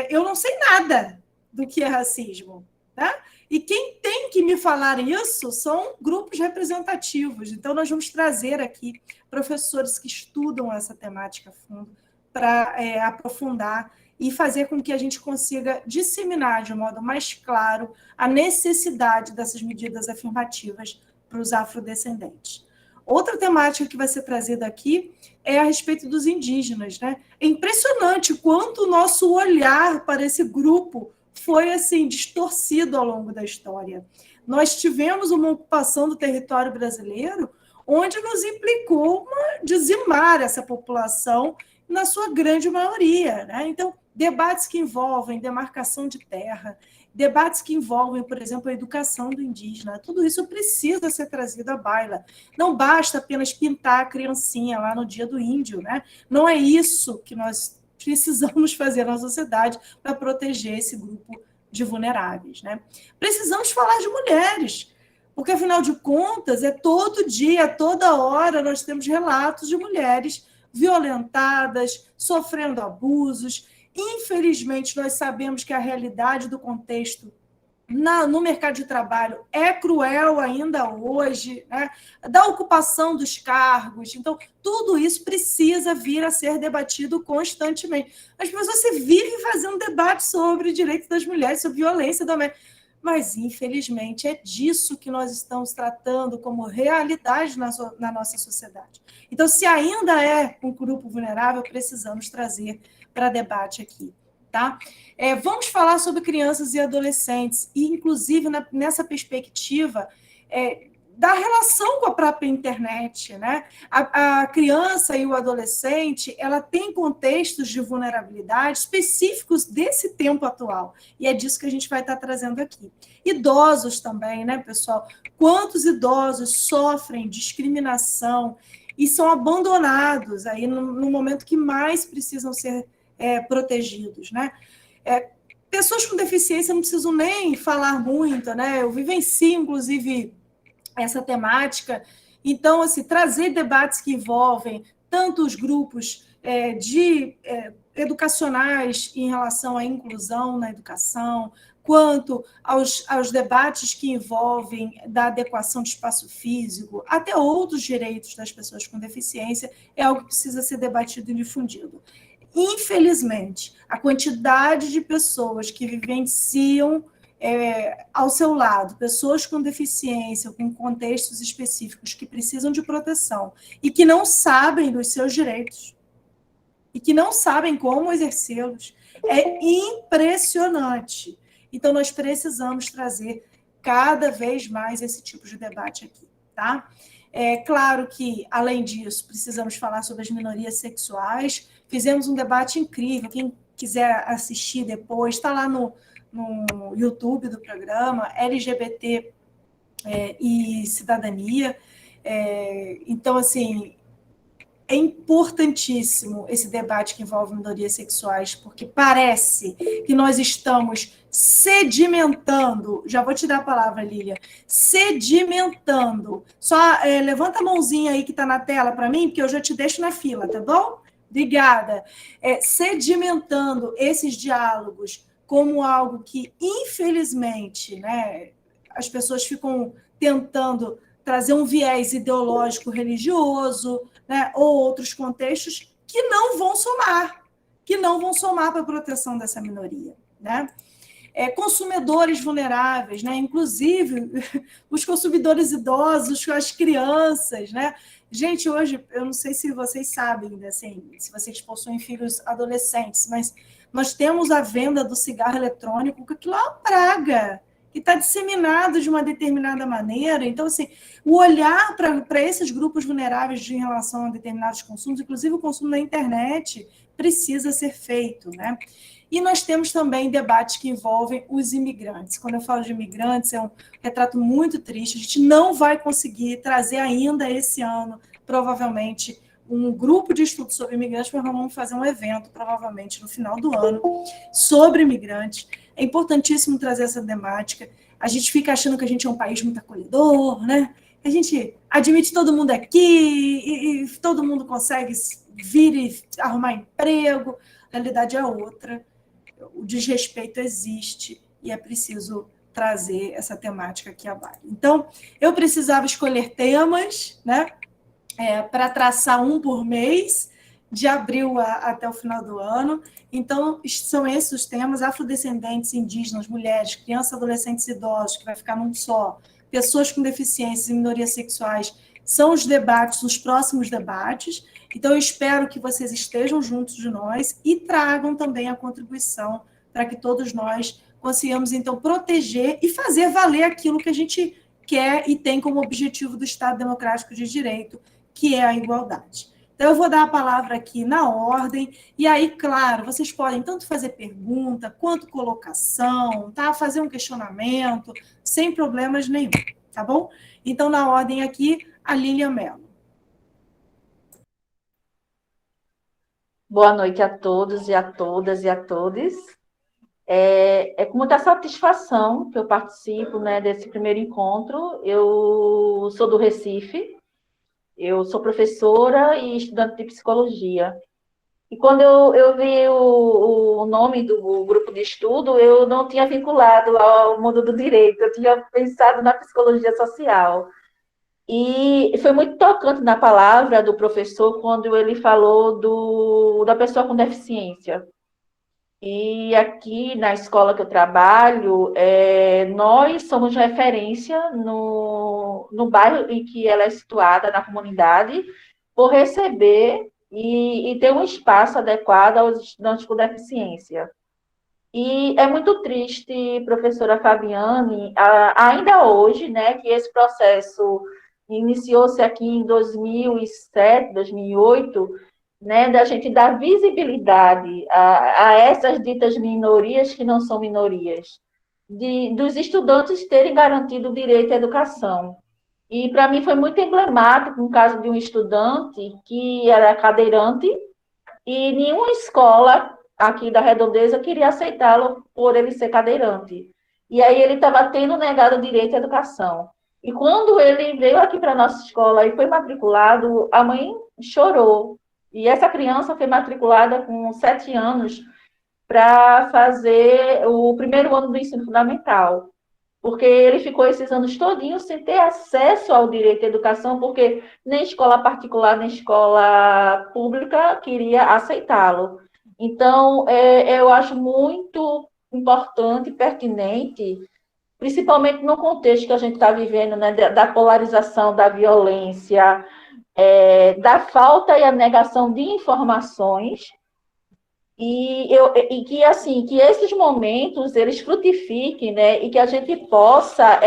eu não sei nada do que é racismo. Tá? E quem tem que me falar isso são grupos representativos. Então, nós vamos trazer aqui professores que estudam essa temática a fundo para aprofundar e fazer com que a gente consiga disseminar de um modo mais claro a necessidade dessas medidas afirmativas para os afrodescendentes. Outra temática que vai ser trazida aqui é a respeito dos indígenas. Né? É impressionante quanto o nosso olhar para esse grupo foi assim distorcido ao longo da história. Nós tivemos uma ocupação do território brasileiro onde nos implicou dizimar essa população na sua grande maioria. Né? Então, debates que envolvem demarcação de terra, debates que envolvem, por exemplo, a educação do indígena, tudo isso precisa ser trazido à baila. Não basta apenas pintar a criancinha lá no dia do índio. Né? Não é isso que nós precisamos fazer na sociedade para proteger esse grupo de vulneráveis. Né? Precisamos falar de mulheres, porque, afinal de contas, todo dia, toda hora, nós temos relatos de mulheres violentadas, sofrendo abusos. Infelizmente, nós sabemos que a realidade do contexto no mercado de trabalho é cruel ainda hoje, né? Da ocupação dos cargos. Então, tudo isso precisa vir a ser debatido constantemente. As pessoas se vivem fazendo debate sobre direitos das mulheres, sobre violência doméstica. Mas, infelizmente, é disso que nós estamos tratando como realidade na nossa sociedade. Então, se ainda é um grupo vulnerável, precisamos trazer para debate aqui. Tá? Vamos falar sobre crianças e adolescentes, e, inclusive, nessa perspectiva da relação com a própria internet. Né? A criança e o adolescente, ela tem contextos de vulnerabilidade específicos desse tempo atual, e é disso que a gente vai estar trazendo aqui. Idosos também, né, pessoal? Quantos idosos sofrem discriminação e são abandonados aí no momento que mais precisam ser protegidos, né? Pessoas com deficiência não precisam nem falar muito, né? Eu vivencio, inclusive, essa temática. Então, assim, trazer debates que envolvem tanto os grupos educacionais em relação à inclusão na educação, quanto aos debates que envolvem da adequação de espaço físico, até outros direitos das pessoas com deficiência, é algo que precisa ser debatido e difundido. Infelizmente, a quantidade de pessoas que vivenciam ao seu lado, pessoas com deficiência, com contextos específicos que precisam de proteção e que não sabem dos seus direitos e que não sabem como exercê-los, é impressionante. Então, nós precisamos trazer cada vez mais esse tipo de debate aqui, tá? É claro que, além disso, precisamos falar sobre as minorias sexuais. Fizemos um debate incrível. Quem quiser assistir depois, está lá no YouTube do programa, LGBT e Cidadania. Então, assim, é importantíssimo esse debate que envolve minorias sexuais, porque parece que nós estamos sedimentando, já vou te dar a palavra, Lília, sedimentando. Só levanta a mãozinha aí que está na tela para mim, porque eu já te deixo na fila, tá bom? Obrigada. Sedimentando esses diálogos como algo que, infelizmente, né, as pessoas ficam tentando trazer um viés ideológico religioso, né, ou outros contextos que não vão somar para a proteção dessa minoria. Né? Consumidores vulneráveis, né? Inclusive os consumidores idosos, as crianças. Né? Gente, hoje, eu não sei se vocês sabem, assim, se vocês possuem filhos adolescentes, mas nós temos a venda do cigarro eletrônico, que aquilo é uma praga, que está disseminado de uma determinada maneira. Então, assim, o olhar para esses grupos vulneráveis em relação a determinados consumos, inclusive o consumo na internet, precisa ser feito, né? E nós temos também debates que envolvem os imigrantes. Quando eu falo de imigrantes, é um retrato muito triste. A gente não vai conseguir trazer ainda esse ano, provavelmente, um grupo de estudo sobre imigrantes, mas vamos fazer um evento, provavelmente, no final do ano, sobre imigrantes. É importantíssimo trazer essa temática. A gente fica achando que a gente é um país muito acolhedor, né? A gente admite todo mundo aqui e todo mundo consegue vir e arrumar emprego. A realidade é outra. O desrespeito existe e é preciso trazer essa temática aqui à baila. Então, eu precisava escolher temas, né, para traçar um por mês, de abril até o final do ano. Então, são esses os temas: afrodescendentes, indígenas, mulheres, crianças, adolescentes e idosos, que vai ficar num só, pessoas com deficiências e minorias sexuais, são os debates, os próximos debates. Então, eu espero que vocês estejam juntos de nós e tragam também a contribuição para que todos nós consigamos, então, proteger e fazer valer aquilo que a gente quer e tem como objetivo do Estado Democrático de Direito, que é a igualdade. Então, eu vou dar a palavra aqui na ordem, e aí, claro, vocês podem tanto fazer pergunta, quanto colocação, tá? Fazer um questionamento, sem problemas nenhum, tá bom? Então, na ordem aqui, a Lília Mello. Boa noite a todos e a todas e a todos. É com muita satisfação que eu participo, né, desse primeiro encontro. Eu sou do Recife, eu sou professora e estudante de psicologia. E quando eu vi o nome do grupo de estudo, eu não tinha vinculado ao mundo do direito, eu tinha pensado na psicologia social. E foi muito tocante na palavra do professor quando ele falou da pessoa com deficiência. E aqui na escola que eu trabalho, nós somos referência no bairro em que ela é situada, na comunidade, por receber e ter um espaço adequado aos estudantes com deficiência. E é muito triste, professora Fabiane, ainda hoje, né, que esse processo iniciou-se aqui em 2007, 2008, né, da gente dar visibilidade a essas ditas minorias que não são minorias, dos estudantes terem garantido o direito à educação. E para mim foi muito emblemático um caso de um estudante que era cadeirante e nenhuma escola aqui da Redondeza queria aceitá-lo por ele ser cadeirante. E aí ele estava tendo negado o direito à educação. E quando ele veio aqui para a nossa escola e foi matriculado, a mãe chorou. E essa criança foi matriculada com 7 anos para fazer o primeiro ano do ensino fundamental, porque ele ficou esses anos todinhos sem ter acesso ao direito à educação, porque nem escola particular, nem escola pública queria aceitá-lo. Então, eu acho muito importante e pertinente, principalmente no contexto que a gente está vivendo, né, da polarização, da violência, da falta e a negação de informações, e que assim que esses momentos eles frutifiquem, né, e que a gente possa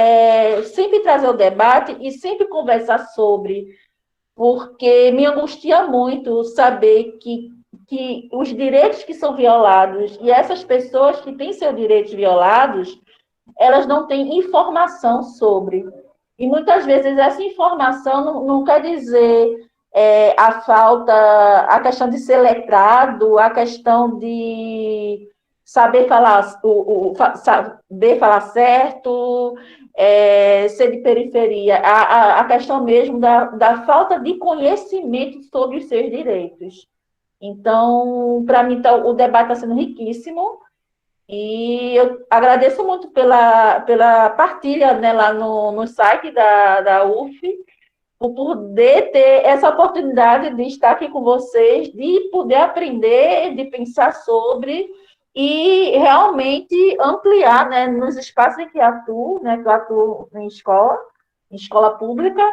sempre trazer o debate e sempre conversar sobre, porque me angustia muito saber que os direitos que são violados e essas pessoas que têm seus direitos violados, elas não têm informação sobre. E muitas vezes essa informação não quer dizer a falta, a questão de ser letrado, a questão de saber falar, saber falar certo, ser de periferia, a questão mesmo da falta de conhecimento sobre os seus direitos. Então, para mim, o debate está sendo riquíssimo. E eu agradeço muito pela partilha, né, lá no site da UF, por poder ter essa oportunidade de estar aqui com vocês, de poder aprender, de pensar sobre e realmente ampliar, né, nos espaços em que atuo, né, que eu atuo em escola pública,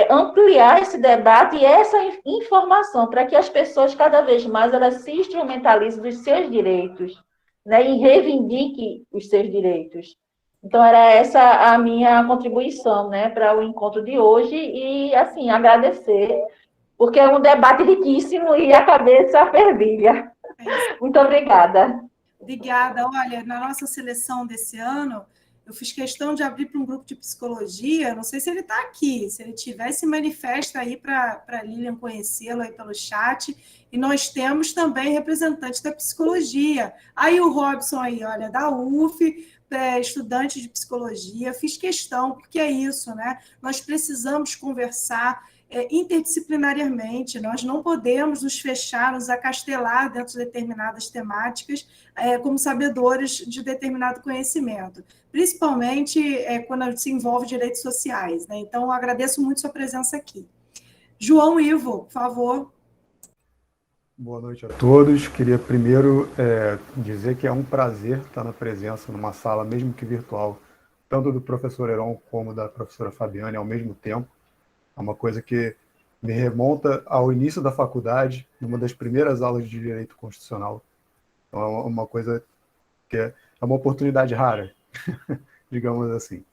ampliar esse debate e essa informação para que as pessoas cada vez mais elas se instrumentalizem dos seus direitos, né, e reivindiquem os seus direitos. Então, era essa a minha contribuição, né, para o encontro de hoje e, assim, agradecer, porque é um debate riquíssimo e a cabeça fervilha. Muito obrigada. Obrigada. Olha, na nossa seleção desse ano, eu fiz questão de abrir para um grupo de psicologia. Não sei se ele está aqui. Se ele tiver, se manifesta aí para a Lilian conhecê-lo aí pelo chat. E nós temos também representantes da psicologia. Aí o Robson aí, olha, da UF, estudante de psicologia. Fiz questão, porque é isso, né? Nós precisamos conversar interdisciplinariamente, nós não podemos nos fechar, nos acastelar dentro de determinadas temáticas como sabedores de determinado conhecimento, principalmente quando se envolve direitos sociais, né? Então, eu agradeço muito sua presença aqui. João Ivo, por favor. Boa noite a todos. Queria primeiro dizer que é um prazer estar na presença numa sala, mesmo que virtual, tanto do professor Heron como da professora Fabiane ao mesmo tempo. É uma coisa que me remonta ao início da faculdade, numa das primeiras aulas de Direito Constitucional. Então, é uma coisa que é uma oportunidade rara, digamos assim.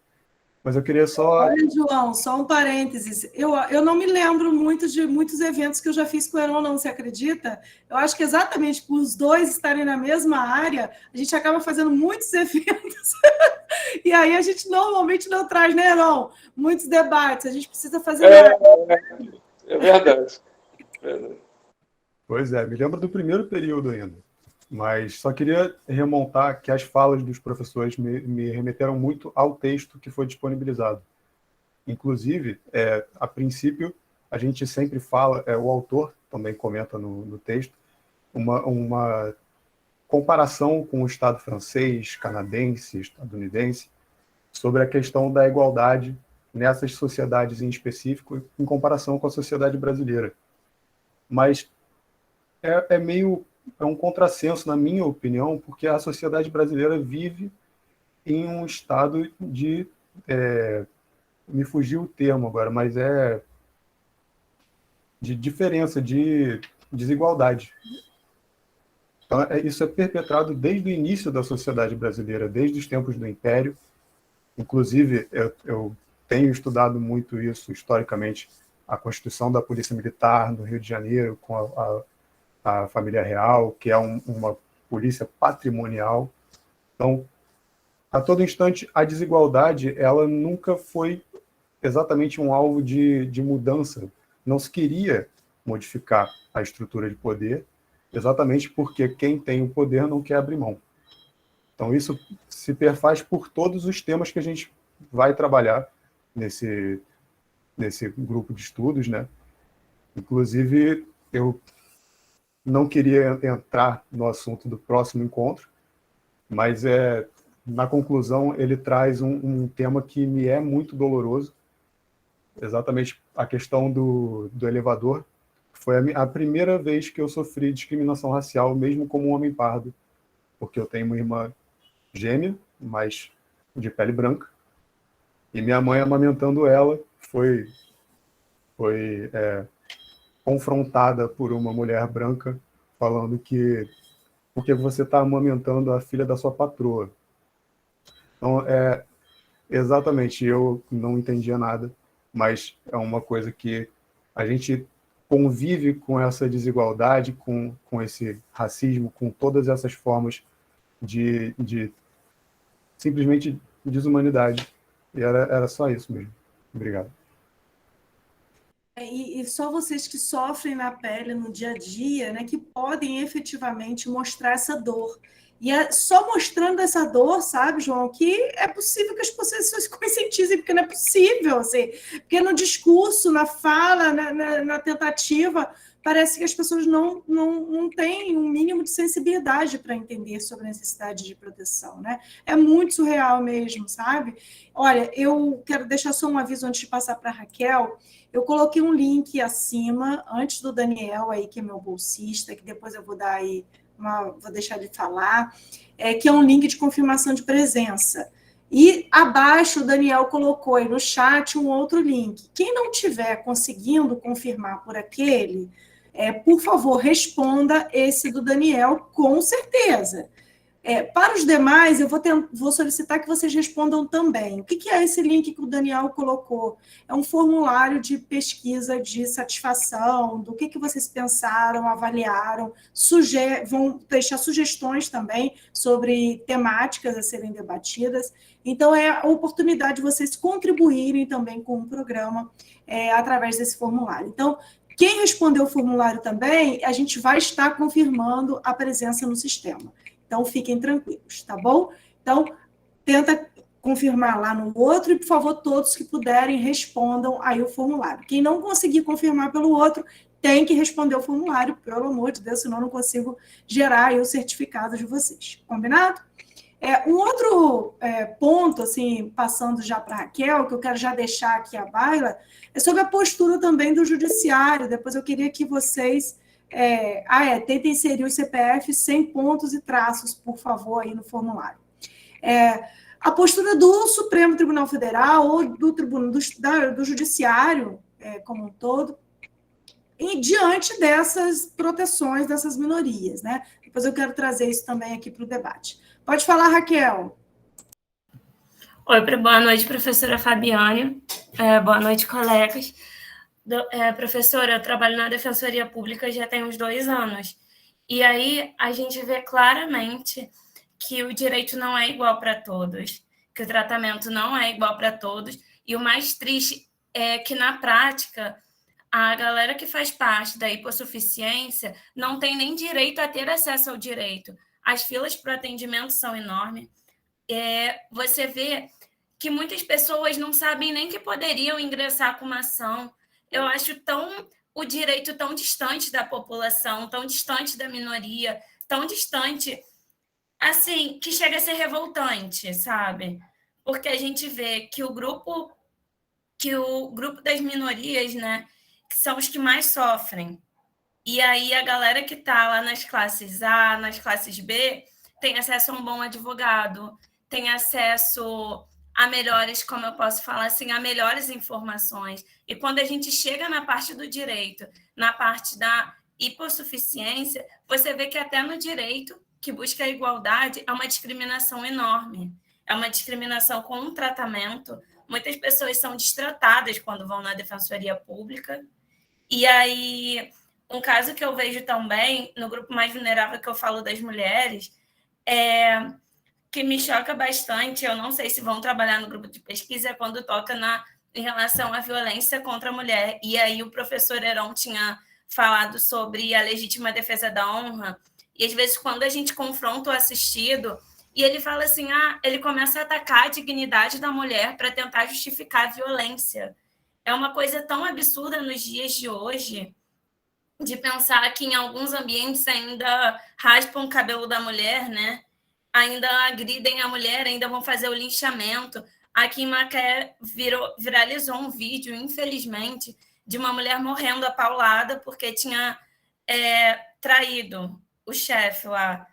Mas eu queria só... Olha, João, só um parênteses. Eu não me lembro muito de muitos eventos que eu já fiz com o Heron, não, você acredita? Eu acho que exatamente por os dois estarem na mesma área, a gente acaba fazendo muitos eventos. E aí a gente normalmente não traz, né, Heron? Muitos debates. A gente precisa fazer... É verdade. Pois é, me lembro do primeiro período ainda. Mas só queria remontar que as falas dos professores me remeteram muito ao texto que foi disponibilizado. Inclusive, a princípio, a gente sempre fala, o autor também comenta no texto, uma comparação com o Estado francês, canadense, estadunidense, sobre a questão da igualdade nessas sociedades em específico, em comparação com a sociedade brasileira. Mas é um contrassenso, na minha opinião, porque a sociedade brasileira vive em um estado de... me fugiu o termo agora, mas de diferença, de desigualdade. Então, isso é perpetrado desde o início da sociedade brasileira, desde os tempos do Império. Inclusive, eu tenho estudado muito isso historicamente, a constituição da Polícia Militar no Rio de Janeiro, com a família real, que é uma polícia patrimonial. Então, a todo instante, a desigualdade ela nunca foi exatamente um alvo de mudança. Não se queria modificar a estrutura de poder, exatamente porque quem tem o poder não quer abrir mão. Então, isso se perfaz por todos os temas que a gente vai trabalhar nesse grupo de estudos, né? Inclusive, eu não queria entrar no assunto do próximo encontro, mas na conclusão ele traz um tema que me é muito doloroso, exatamente a questão do elevador. Foi a primeira vez que eu sofri discriminação racial, mesmo como um homem pardo, porque eu tenho uma irmã gêmea, mas de pele branca, e minha mãe, amamentando ela, foi confrontada por uma mulher branca, falando que porque você está amamentando a filha da sua patroa. Então, exatamente, eu não entendia nada, mas é uma coisa que a gente convive com essa desigualdade, com esse racismo, com todas essas formas de simplesmente desumanidade. E era só isso mesmo. Obrigado. E só vocês que sofrem na pele no dia a dia, né, que podem efetivamente mostrar essa dor. E é só mostrando essa dor, sabe, João, que é possível que as pessoas se conscientizem, porque não é possível, assim, porque no discurso, na fala, na tentativa, parece que as pessoas não têm um mínimo de sensibilidade para entender sobre a necessidade de proteção, né? É muito surreal mesmo, sabe? Olha, eu quero deixar só um aviso antes de passar para a Raquel. Eu coloquei um link acima, antes do Daniel, aí, que é meu bolsista, que depois eu vou dar aí, vou deixar de falar, que é um link de confirmação de presença. E abaixo o Daniel colocou aí no chat um outro link. Quem não estiver conseguindo confirmar por aquele, por favor, responda esse do Daniel com certeza. Para os demais, eu vou solicitar que vocês respondam também. O que é esse link que o Daniel colocou? É um formulário de pesquisa de satisfação, do que vocês pensaram, avaliaram, vão deixar sugestões também sobre temáticas a serem debatidas. Então, é a oportunidade de vocês contribuírem também com o programa através desse formulário. Então, quem respondeu o formulário também, a gente vai estar confirmando a presença no sistema. Então, fiquem tranquilos, tá bom? Então, tenta confirmar lá no outro e, por favor, todos que puderem, respondam aí o formulário. Quem não conseguir confirmar pelo outro, tem que responder o formulário, pelo amor de Deus, senão eu não consigo gerar aí o certificado de vocês. Combinado? Um outro ponto, assim, passando já para a Raquel, que eu quero já deixar aqui a baila, é sobre a postura também do judiciário. Depois eu queria que vocês... tentem inserir o CPF sem pontos e traços, por favor, aí no formulário. A postura do Supremo Tribunal Federal ou do Judiciário como um todo, e diante dessas proteções dessas minorias, né? Depois eu quero trazer isso também aqui para o debate. Pode falar, Raquel. Oi, boa noite, professora Fabiane. Boa noite, colegas. Professora, eu trabalho na Defensoria Pública já tem uns 2 anos. E aí a gente vê claramente que o direito não é igual para todos, que o tratamento não é igual para todos. E o mais triste é que, na prática, a galera que faz parte da hipossuficiência não tem nem direito a ter acesso ao direito. As filas para o atendimento são enormes. Você vê que muitas pessoas não sabem nem que poderiam ingressar com uma ação. Eu acho tão o direito tão distante da população, tão distante da minoria, tão distante, assim, que chega a ser revoltante, sabe? Porque a gente vê que o grupo das minorias, né, que são os que mais sofrem. E aí a galera que está lá nas classes A, nas classes B, tem acesso a um bom advogado, tem acesso a melhores, como eu posso falar assim, a melhores informações. E quando a gente chega na parte do direito, na parte da hipossuficiência, você vê que até no direito, que busca a igualdade, é uma discriminação enorme. É uma discriminação com um tratamento. Muitas pessoas são destratadas quando vão na defensoria pública. E aí, um caso que eu vejo também, no grupo mais vulnerável que eu falo das mulheres, que me choca bastante, eu não sei se vão trabalhar no grupo de pesquisa, é quando toca em relação à violência contra a mulher. E aí o professor Heron tinha falado sobre a legítima defesa da honra, e às vezes quando a gente confronta o assistido, e ele fala assim, ele começa a atacar a dignidade da mulher para tentar justificar a violência. É uma coisa tão absurda nos dias de hoje, de pensar que em alguns ambientes ainda raspam o cabelo da mulher, né? Ainda agridem a mulher, ainda vão fazer o linchamento. Aqui em Macaé viralizou um vídeo, infelizmente, de uma mulher morrendo apaulada porque tinha traído o chefe lá.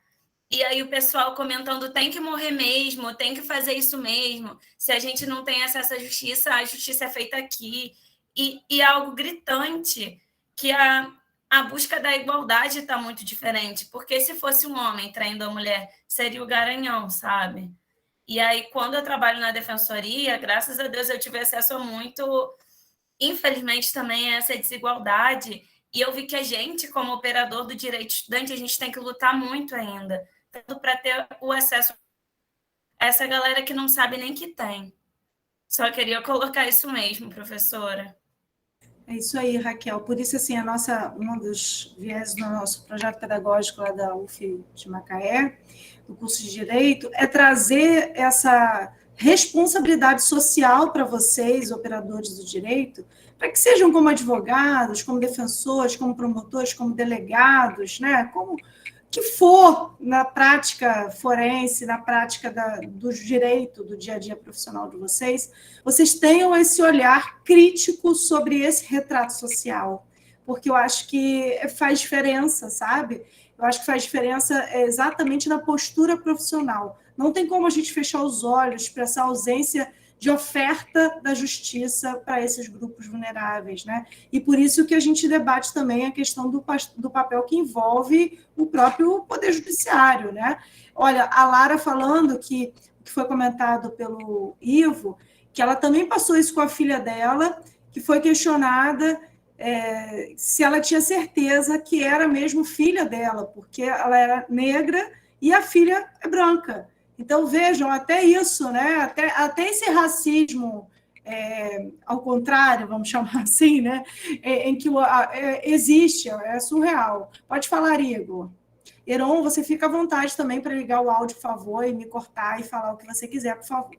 E aí o pessoal comentando, tem que morrer mesmo, tem que fazer isso mesmo. Se a gente não tem acesso à justiça, a justiça é feita aqui. E algo gritante, que a busca da igualdade está muito diferente. Porque se fosse um homem traindo a mulher, seria o garanhão, sabe? E aí, quando eu trabalho na defensoria, graças a Deus eu tive acesso a muito, infelizmente, também a essa desigualdade. E eu vi que a gente, como operador do direito estudante, a gente tem que lutar muito ainda, tanto para ter o acesso a essa galera que não sabe nem que tem. Só queria colocar isso mesmo, professora. É isso aí, Raquel. Por isso, assim, um dos viés do nosso projeto pedagógico lá da UF de Macaé, do curso de Direito, é trazer essa responsabilidade social para vocês, operadores do direito, para que sejam como advogados, como defensores, como promotores, como delegados, né? Como que for na prática forense, na prática do direito, do dia a dia profissional de vocês, vocês tenham esse olhar crítico sobre esse retrato social, porque eu acho que faz diferença, sabe? Eu acho que faz diferença exatamente na postura profissional. Não tem como a gente fechar os olhos para essa ausência de oferta da justiça para esses grupos vulneráveis, né? E por isso que a gente debate também a questão do papel que envolve o próprio Poder Judiciário, né? Olha, a Lara falando que foi comentado pelo Ivo, que ela também passou isso com a filha dela, que foi questionada se ela tinha certeza que era mesmo filha dela, porque ela era negra e a filha é branca. Então, vejam, até isso, né? Até esse racismo, ao contrário, vamos chamar assim, né? Em que existe, é surreal. Pode falar, Igor. Heron, você fica à vontade também para ligar o áudio, por favor, e me cortar e falar o que você quiser, por favor.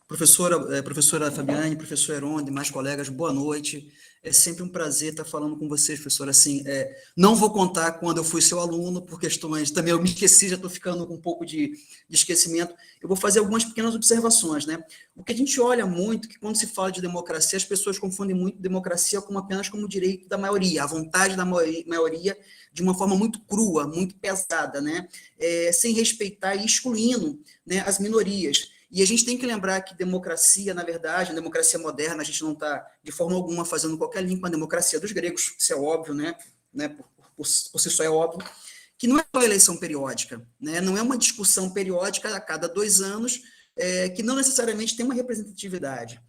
Professora Fabiane, professor Heron, demais colegas, boa noite. É sempre um prazer estar falando com vocês, professora. Assim, não vou contar quando eu fui seu aluno, por questões também, eu me esqueci, já estou ficando com um pouco de esquecimento. Eu vou fazer algumas pequenas observações, né? O que a gente olha muito, que quando se fala de democracia, as pessoas confundem muito democracia apenas como direito da maioria, a vontade da maioria de uma forma muito crua, muito pesada, né? Sem respeitar e excluindo, né, as minorias. E a gente tem que lembrar que democracia, na verdade, a democracia moderna, a gente não está, de forma alguma, fazendo qualquer link com a democracia dos gregos, isso é óbvio, né? Por si só é óbvio, que não é uma eleição periódica, né? Não é uma discussão periódica a cada 2 anos, que não necessariamente tem uma representatividade.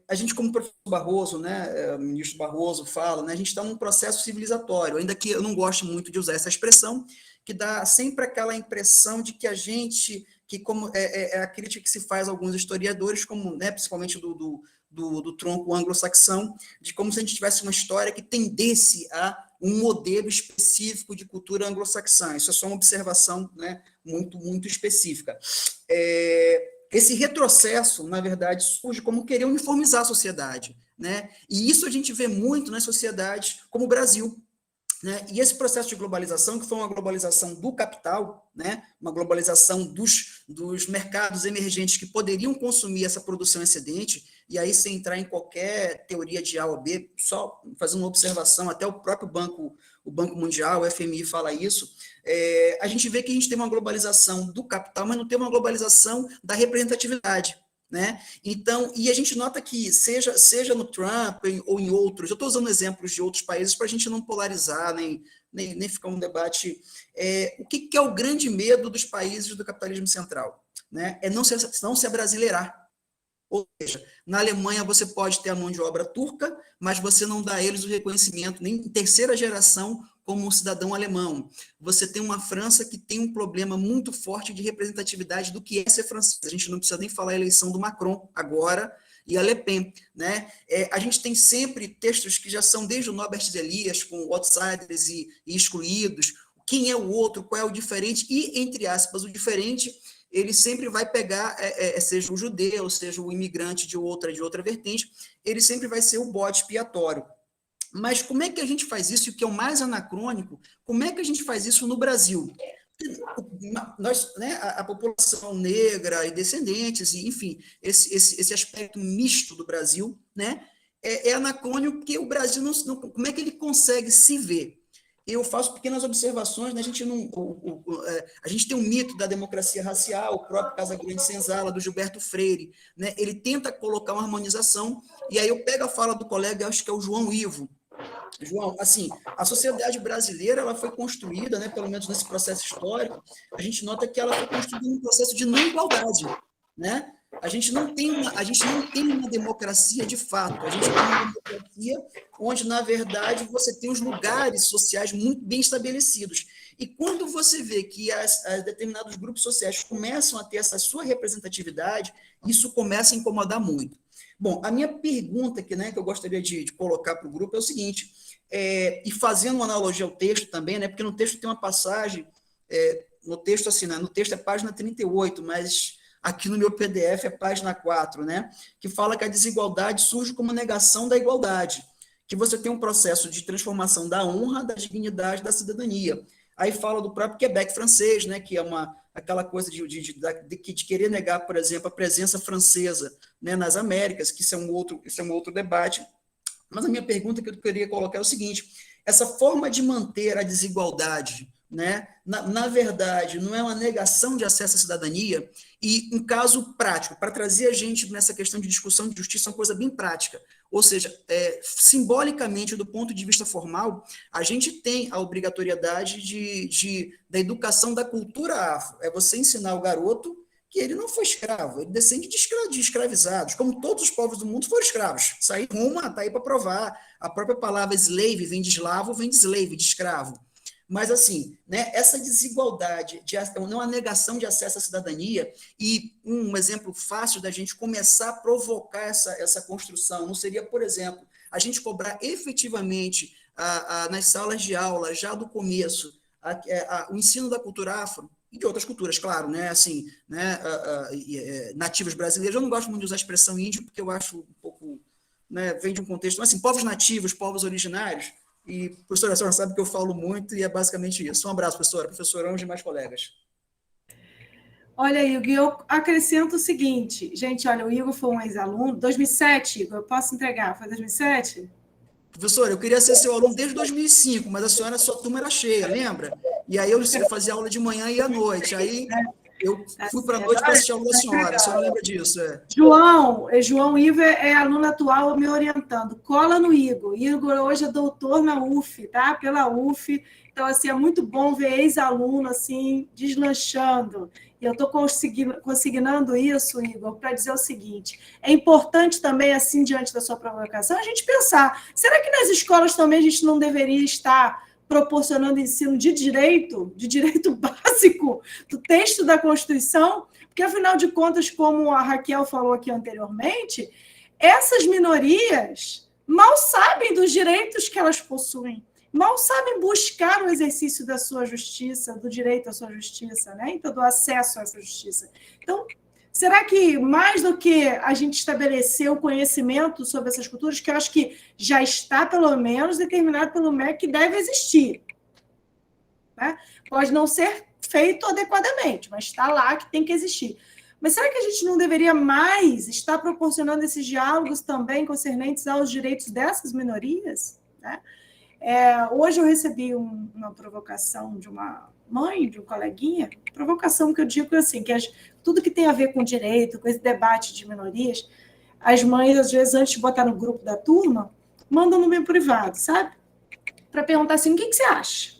A gente, como o professor Barroso, né, o ministro Barroso fala, né, a gente está num processo civilizatório, ainda que eu não goste muito de usar essa expressão, que dá sempre aquela impressão de que a gente, que como a crítica que se faz a alguns historiadores, como, né, principalmente do tronco anglo-saxão, de como se a gente tivesse uma história que tendesse a um modelo específico de cultura anglo-saxã. Isso é só uma observação, né, muito, muito específica. esse retrocesso, na verdade, surge como querer uniformizar a sociedade, né? E isso a gente vê muito nas sociedades como o Brasil, né? E esse processo de globalização, que foi uma globalização do capital, né? Uma globalização dos mercados emergentes que poderiam consumir essa produção excedente, e aí, sem entrar em qualquer teoria de A ou B, só fazendo uma observação, até o próprio o Banco Mundial, o FMI fala isso, a gente vê que a gente tem uma globalização do capital, mas não tem uma globalização da representatividade, né? Então, e a gente nota que, seja no Trump ou em outros, eu estou usando exemplos de outros países para a gente não polarizar, nem ficar um debate. O que é o grande medo dos países do capitalismo central? Né? É não se abrasileirar. Ou seja, na Alemanha você pode ter a mão de obra turca, mas você não dá a eles o reconhecimento, nem em terceira geração, como um cidadão alemão. Você tem uma França que tem um problema muito forte de representatividade do que é ser francês. A gente não precisa nem falar a eleição do Macron agora e a Le Pen, né? A gente tem sempre textos que já são desde o Norbert Elias, com outsiders e excluídos, quem é o outro, qual é o diferente, e, entre aspas, o diferente, ele sempre vai pegar, seja o judeu, seja o imigrante de outra vertente, ele sempre vai ser o bode expiatório. Mas como é que a gente faz isso, e o que é o mais anacrônico, como é que a gente faz isso no Brasil? Nós, né, a população negra e descendentes, e, enfim, esse aspecto misto do Brasil, né, é anacrônico, porque o Brasil não, como é que ele consegue se ver? Eu faço pequenas observações, né? A gente tem um mito da democracia racial, o próprio Casagrande Senzala, do Gilberto Freire, né? Ele tenta colocar uma harmonização, e aí eu pego a fala do colega, acho que é o João Ivo. João, assim, a sociedade brasileira, ela foi construída, né, pelo menos nesse processo histórico, a gente nota que ela foi construída em um processo de não igualdade, né? A gente não tem uma democracia de fato, a gente tem uma democracia onde, na verdade, você tem os lugares sociais muito bem estabelecidos. E quando você vê que determinados grupos sociais começam a ter essa sua representatividade, isso começa a incomodar muito. Bom, a minha pergunta que eu gostaria de colocar para o grupo é o seguinte, e fazendo uma analogia ao texto também, né, porque no texto tem uma passagem, no texto assim, né, no texto é página 38, mas aqui no meu PDF é página 4, né, que fala que a desigualdade surge como negação da igualdade, que você tem um processo de transformação da honra, da dignidade, da cidadania. Aí fala do próprio Quebec francês, né, que é aquela coisa de querer negar, por exemplo, a presença francesa, né, nas Américas, que isso é um outro debate. Mas a minha pergunta que eu queria colocar é o seguinte, essa forma de manter a desigualdade, né, na verdade, não é uma negação de acesso à cidadania, e um caso prático, para trazer a gente nessa questão de discussão de justiça, é uma coisa bem prática, ou seja, simbolicamente, do ponto de vista formal, a gente tem a obrigatoriedade da educação da cultura afro, é você ensinar o garoto que ele não foi escravo, ele descende de escravizados, como todos os povos do mundo foram escravos. Isso aí, Roma está aí para provar. A própria palavra slave vem de eslavo, vem de slave, de escravo. Mas, assim, né, essa desigualdade, não a negação de acesso à cidadania, e um exemplo fácil da gente começar a provocar essa construção, não seria, por exemplo, a gente cobrar efetivamente nas salas de aula, já do começo, o ensino da cultura afro, e de outras culturas, claro, né, assim, né, nativos brasileiros. Eu não gosto muito de usar a expressão índio, porque eu acho um pouco, né, vem de um contexto, mas assim, povos nativos, povos originários, e, professora, a senhora sabe que eu falo muito, e é basicamente isso. Um abraço, professora Anjo e mais colegas. Olha, Igor, eu acrescento o seguinte, gente, olha, o Igor foi um ex-aluno, 2007, Igor, eu posso entregar, foi 2007? Professora, eu queria ser seu aluno desde 2005, mas sua turma era cheia, lembra? E aí eu fazia aula de manhã e à noite, aí eu fui para a noite para assistir a aula da senhora, a senhora lembra disso? João Ivo é aluno atual me orientando, cola no Igor, hoje é doutor na UF, tá? Pela UF, então, assim, é muito bom ver ex-aluno, assim, deslanchando, e eu estou consignando isso, Igor, para dizer o seguinte, é importante também, assim, diante da sua provocação, a gente pensar, será que nas escolas também a gente não deveria estar proporcionando ensino de direito básico do texto da Constituição, porque, afinal de contas, como a Raquel falou aqui anteriormente, essas minorias mal sabem dos direitos que elas possuem, mal sabem buscar o exercício da sua justiça, do direito à sua justiça, né? Então, do acesso a essa justiça. Então, Será que, mais do que a gente estabelecer o conhecimento sobre essas culturas, que eu acho que já está, pelo menos, determinado pelo MEC que deve existir, né? Pode não ser feito adequadamente, mas está lá que tem que existir. Mas será que a gente não deveria mais estar proporcionando esses diálogos também concernentes aos direitos dessas minorias, né? Hoje eu recebi uma provocação de uma mãe, de um coleguinha, provocação que eu digo assim, que tudo que tem a ver com direito, com esse debate de minorias, as mães, às vezes, antes de botar no grupo da turma, mandam no meu privado, sabe? Para perguntar assim, o que você acha?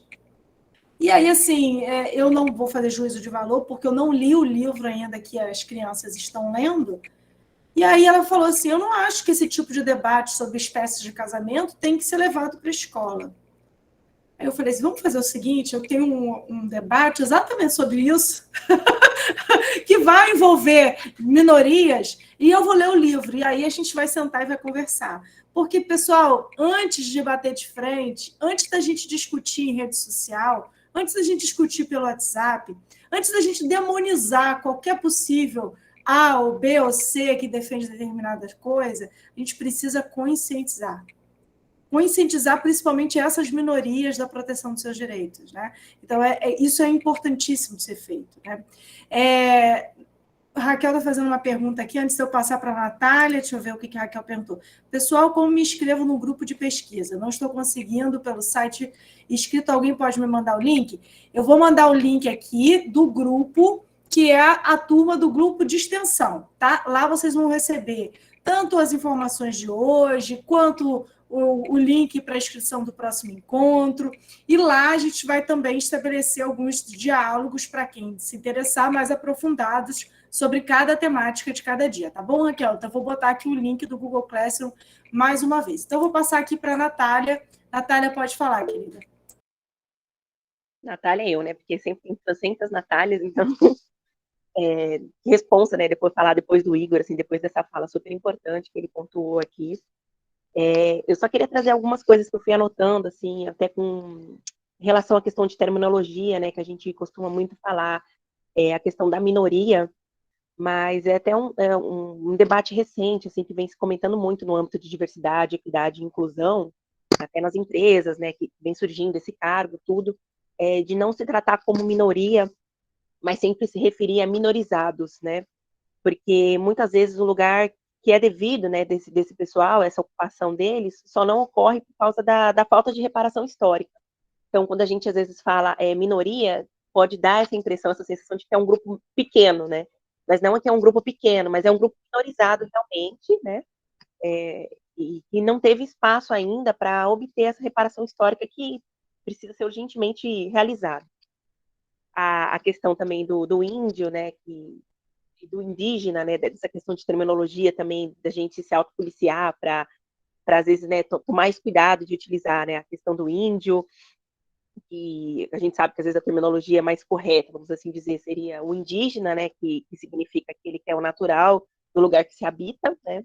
E aí, assim, eu não vou fazer juízo de valor, porque eu não li o livro ainda que as crianças estão lendo. E aí ela falou assim, eu não acho que esse tipo de debate sobre espécies de casamento tem que ser levado para a escola. Aí eu falei assim, vamos fazer o seguinte, eu tenho um debate exatamente sobre isso, que vai envolver minorias, e eu vou ler o livro, e aí a gente vai sentar e vai conversar. Porque, pessoal, antes de bater de frente, antes da gente discutir em rede social, antes da gente discutir pelo WhatsApp, antes da gente demonizar qualquer possível A ou B ou C que defende determinada coisa, a gente precisa conscientizar. Conscientizar principalmente essas minorias da proteção dos seus direitos, né? Então, isso é importantíssimo de ser feito, né? A Raquel está fazendo uma pergunta aqui, antes de eu passar para a Natália, deixa eu ver o que a Raquel perguntou. Pessoal, como me inscrevo no grupo de pesquisa? Não estou conseguindo pelo site inscrito, alguém pode me mandar o link? Eu vou mandar o link aqui do grupo, que é a turma do grupo de extensão, tá? Lá vocês vão receber tanto as informações de hoje, quanto o link para a inscrição do próximo encontro, e lá a gente vai também estabelecer alguns diálogos para quem se interessar, mais aprofundados sobre cada temática de cada dia, tá bom, Raquel? Então, vou botar aqui o link do Google Classroom mais uma vez. Então, vou passar aqui para a Natália. Natália, pode falar, querida. Natália é eu, né? Porque sempre tem 300 Natálias, então responsa, né? Depois falar depois do Igor, assim, depois dessa fala super importante que ele pontuou aqui. Eu só queria trazer algumas coisas que eu fui anotando, assim, até com relação à questão de terminologia, né? Que a gente costuma muito falar, a questão da minoria, mas é até um debate recente, assim, que vem se comentando muito no âmbito de diversidade, equidade e inclusão, até nas empresas, né? Que vem surgindo esse cargo, tudo, de não se tratar como minoria, mas sempre se referir a minorizados, né? Porque muitas vezes o lugar que é devido, né, desse pessoal, essa ocupação deles, só não ocorre por causa da falta de reparação histórica. Então, quando a gente às vezes fala minoria, pode dar essa impressão, essa sensação de que é um grupo pequeno, né? Mas não é que é um grupo pequeno, mas é um grupo minorizado realmente, né? E que não teve espaço ainda para obter essa reparação histórica que precisa ser urgentemente realizada. A questão também do índio, né, do indígena, né, dessa questão de terminologia também, da gente se autopoliciar para às vezes, né, tomar mais cuidado de utilizar, né, a questão do índio, que a gente sabe que às vezes a terminologia mais correta, vamos assim dizer, seria o indígena, né, que significa aquele que é o natural, do lugar que se habita, né.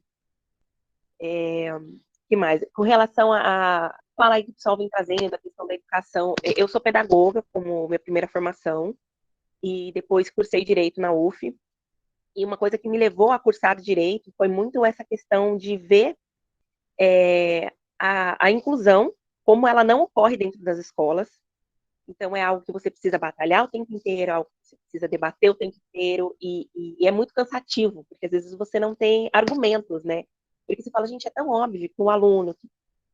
Que mais? Com relação a falar aí que o pessoal vem trazendo, a questão da educação, eu sou pedagoga como minha primeira formação, e depois cursei Direito na UF, e uma coisa que me levou a cursar Direito foi muito essa questão de ver a inclusão, como ela não ocorre dentro das escolas. Então, é algo que você precisa batalhar o tempo inteiro, é algo que você precisa debater o tempo inteiro, e é muito cansativo, porque às vezes você não tem argumentos, né? Porque você fala, gente, é tão óbvio que o aluno que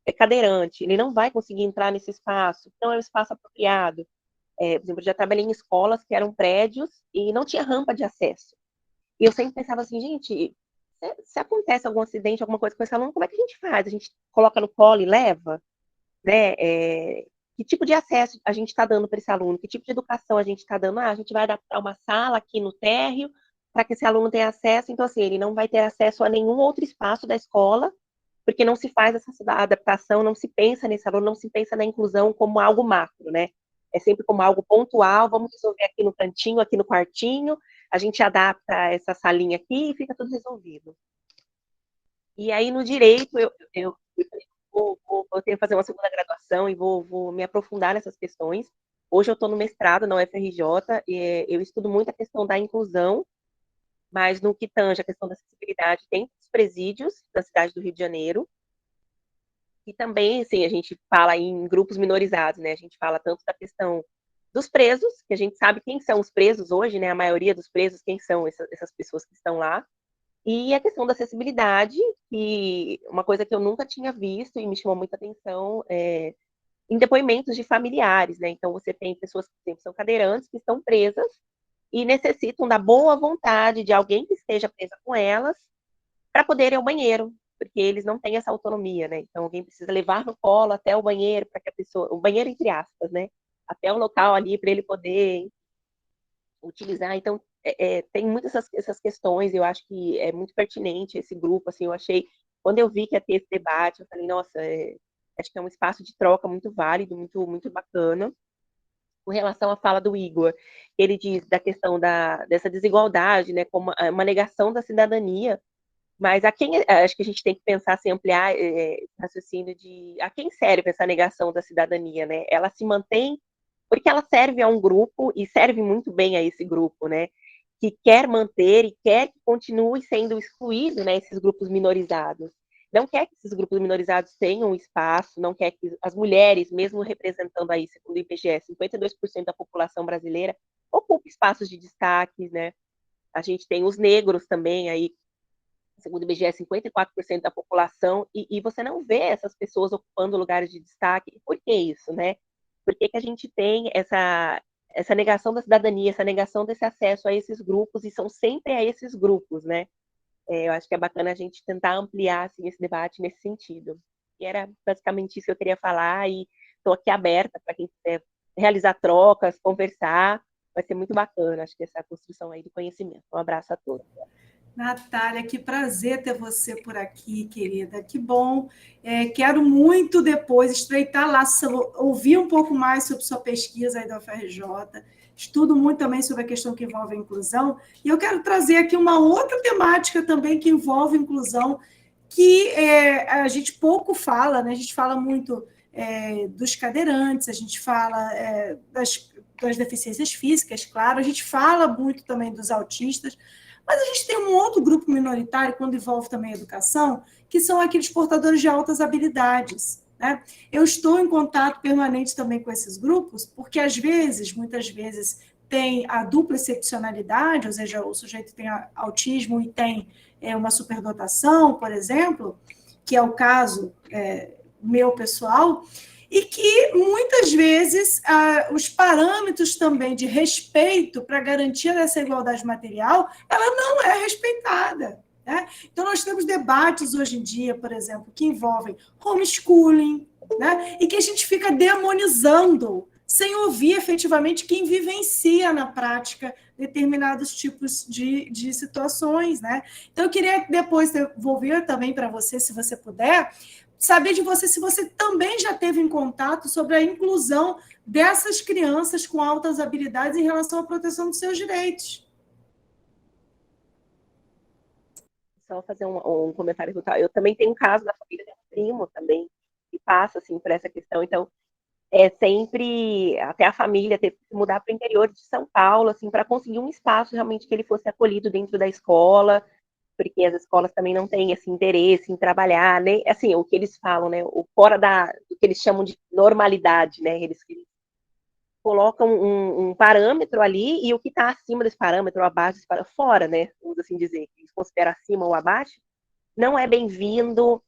é cadeirante, ele não vai conseguir entrar nesse espaço, não é um espaço apropriado. Por exemplo, eu já trabalhei em escolas que eram prédios e não tinha rampa de acesso. E eu sempre pensava assim, gente, se acontece algum acidente, alguma coisa com esse aluno, como é que a gente faz? A gente coloca no colo e leva? Né? Que tipo de acesso a gente está dando para esse aluno? Que tipo de educação a gente está dando? A gente vai adaptar uma sala aqui no térreo para que esse aluno tenha acesso. Então, assim, ele não vai ter acesso a nenhum outro espaço da escola, porque não se faz essa adaptação, não se pensa nesse aluno, não se pensa na inclusão como algo macro, né? É sempre como algo pontual, vamos resolver aqui no cantinho, aqui no quartinho, a gente adapta essa salinha aqui e fica tudo resolvido. E aí, no direito, eu tenho que fazer uma segunda graduação e vou me aprofundar nessas questões. Hoje eu estou no mestrado na UFRJ, e eu estudo muito a questão da inclusão mas no que tange a questão da acessibilidade dentro dos presídios da cidade do Rio de Janeiro, e também, assim, a gente fala em grupos minorizados, né? A gente fala tanto da questão dos presos, que a gente sabe quem são os presos hoje, né? A maioria dos presos, quem são essas pessoas que estão lá. E a questão da acessibilidade, que uma coisa que eu nunca tinha visto e me chamou muita atenção em depoimentos de familiares, né? Então, você tem pessoas que, por exemplo, são cadeirantes, que estão presas e necessitam da boa vontade de alguém que esteja presa com elas para poder ir ao banheiro, porque eles não têm essa autonomia, né? Então, alguém precisa levar no colo até o banheiro, para que a pessoa, o banheiro entre aspas, né? Até o local ali para ele poder utilizar. Então, tem muitas essas questões, eu acho que é muito pertinente esse grupo, assim, eu achei, quando eu vi que ia ter esse debate, eu falei, nossa, acho que é um espaço de troca muito válido, muito, muito bacana. Com relação à fala do Igor, ele diz da questão dessa desigualdade, né, como uma negação da cidadania, mas acho que a gente tem que pensar, assim, ampliar esse raciocínio de a quem serve essa negação da cidadania, né? Ela se mantém porque ela serve a um grupo e serve muito bem a esse grupo, né? Que quer manter e quer que continue sendo excluído, né? Esses grupos minorizados. Não quer que esses grupos minorizados tenham espaço, não quer que as mulheres, mesmo representando aí, segundo o IBGE, 52% da população brasileira, ocupem espaços de destaque, né? A gente tem os negros também aí, segundo o IBGE, 54% da população, e você não vê essas pessoas ocupando lugares de destaque. E por que isso, né? Por que a gente tem essa negação da cidadania, essa negação desse acesso a esses grupos, e são sempre a esses grupos, né? Eu acho que é bacana a gente tentar ampliar assim, esse debate nesse sentido. E era basicamente isso que eu queria falar, e estou aqui aberta para quem quiser realizar trocas, conversar, vai ser muito bacana, acho que essa construção aí do conhecimento. Um abraço a todos. Natália, que prazer ter você por aqui, querida. Que bom. Quero muito depois estreitar laços, ouvir um pouco mais sobre sua pesquisa aí da UFRJ. Estudo muito também sobre a questão que envolve a inclusão. E eu quero trazer aqui uma outra temática também que envolve inclusão, que a gente pouco fala, né? A gente fala muito dos cadeirantes, a gente fala das deficiências físicas, claro, a gente fala muito também dos autistas, mas a gente tem um outro grupo minoritário, quando envolve também a educação, que são aqueles portadores de altas habilidades, né? Eu estou em contato permanente também com esses grupos, porque às vezes, muitas vezes, tem a dupla excepcionalidade, ou seja, o sujeito tem autismo e tem uma superdotação, por exemplo, que é o caso meu pessoal, e que muitas vezes os parâmetros também de respeito para a garantia dessa igualdade material, ela não é respeitada. Né? Então, nós temos debates hoje em dia, por exemplo, que envolvem homeschooling, né? E que a gente fica demonizando, sem ouvir efetivamente quem vivencia na prática determinados tipos de situações. Né? Então, eu queria depois devolver também para você, se você puder, saber de você se você também já teve em contato sobre a inclusão dessas crianças com altas habilidades em relação à proteção dos seus direitos. Só fazer um comentário total. Eu também tenho um caso da família de um primo também, que passa assim, por essa questão. Então, sempre, até a família teve que mudar para o interior de São Paulo, assim, para conseguir um espaço realmente que ele fosse acolhido dentro da escola, porque as escolas também não têm esse interesse em trabalhar, né? Assim, o que eles falam, né? O fora do que eles chamam de normalidade, né? Eles colocam um parâmetro ali e o que está acima desse parâmetro, ou abaixo desse parâmetro, fora, né? Vamos assim dizer, que eles consideram acima ou abaixo, não é bem-vindo.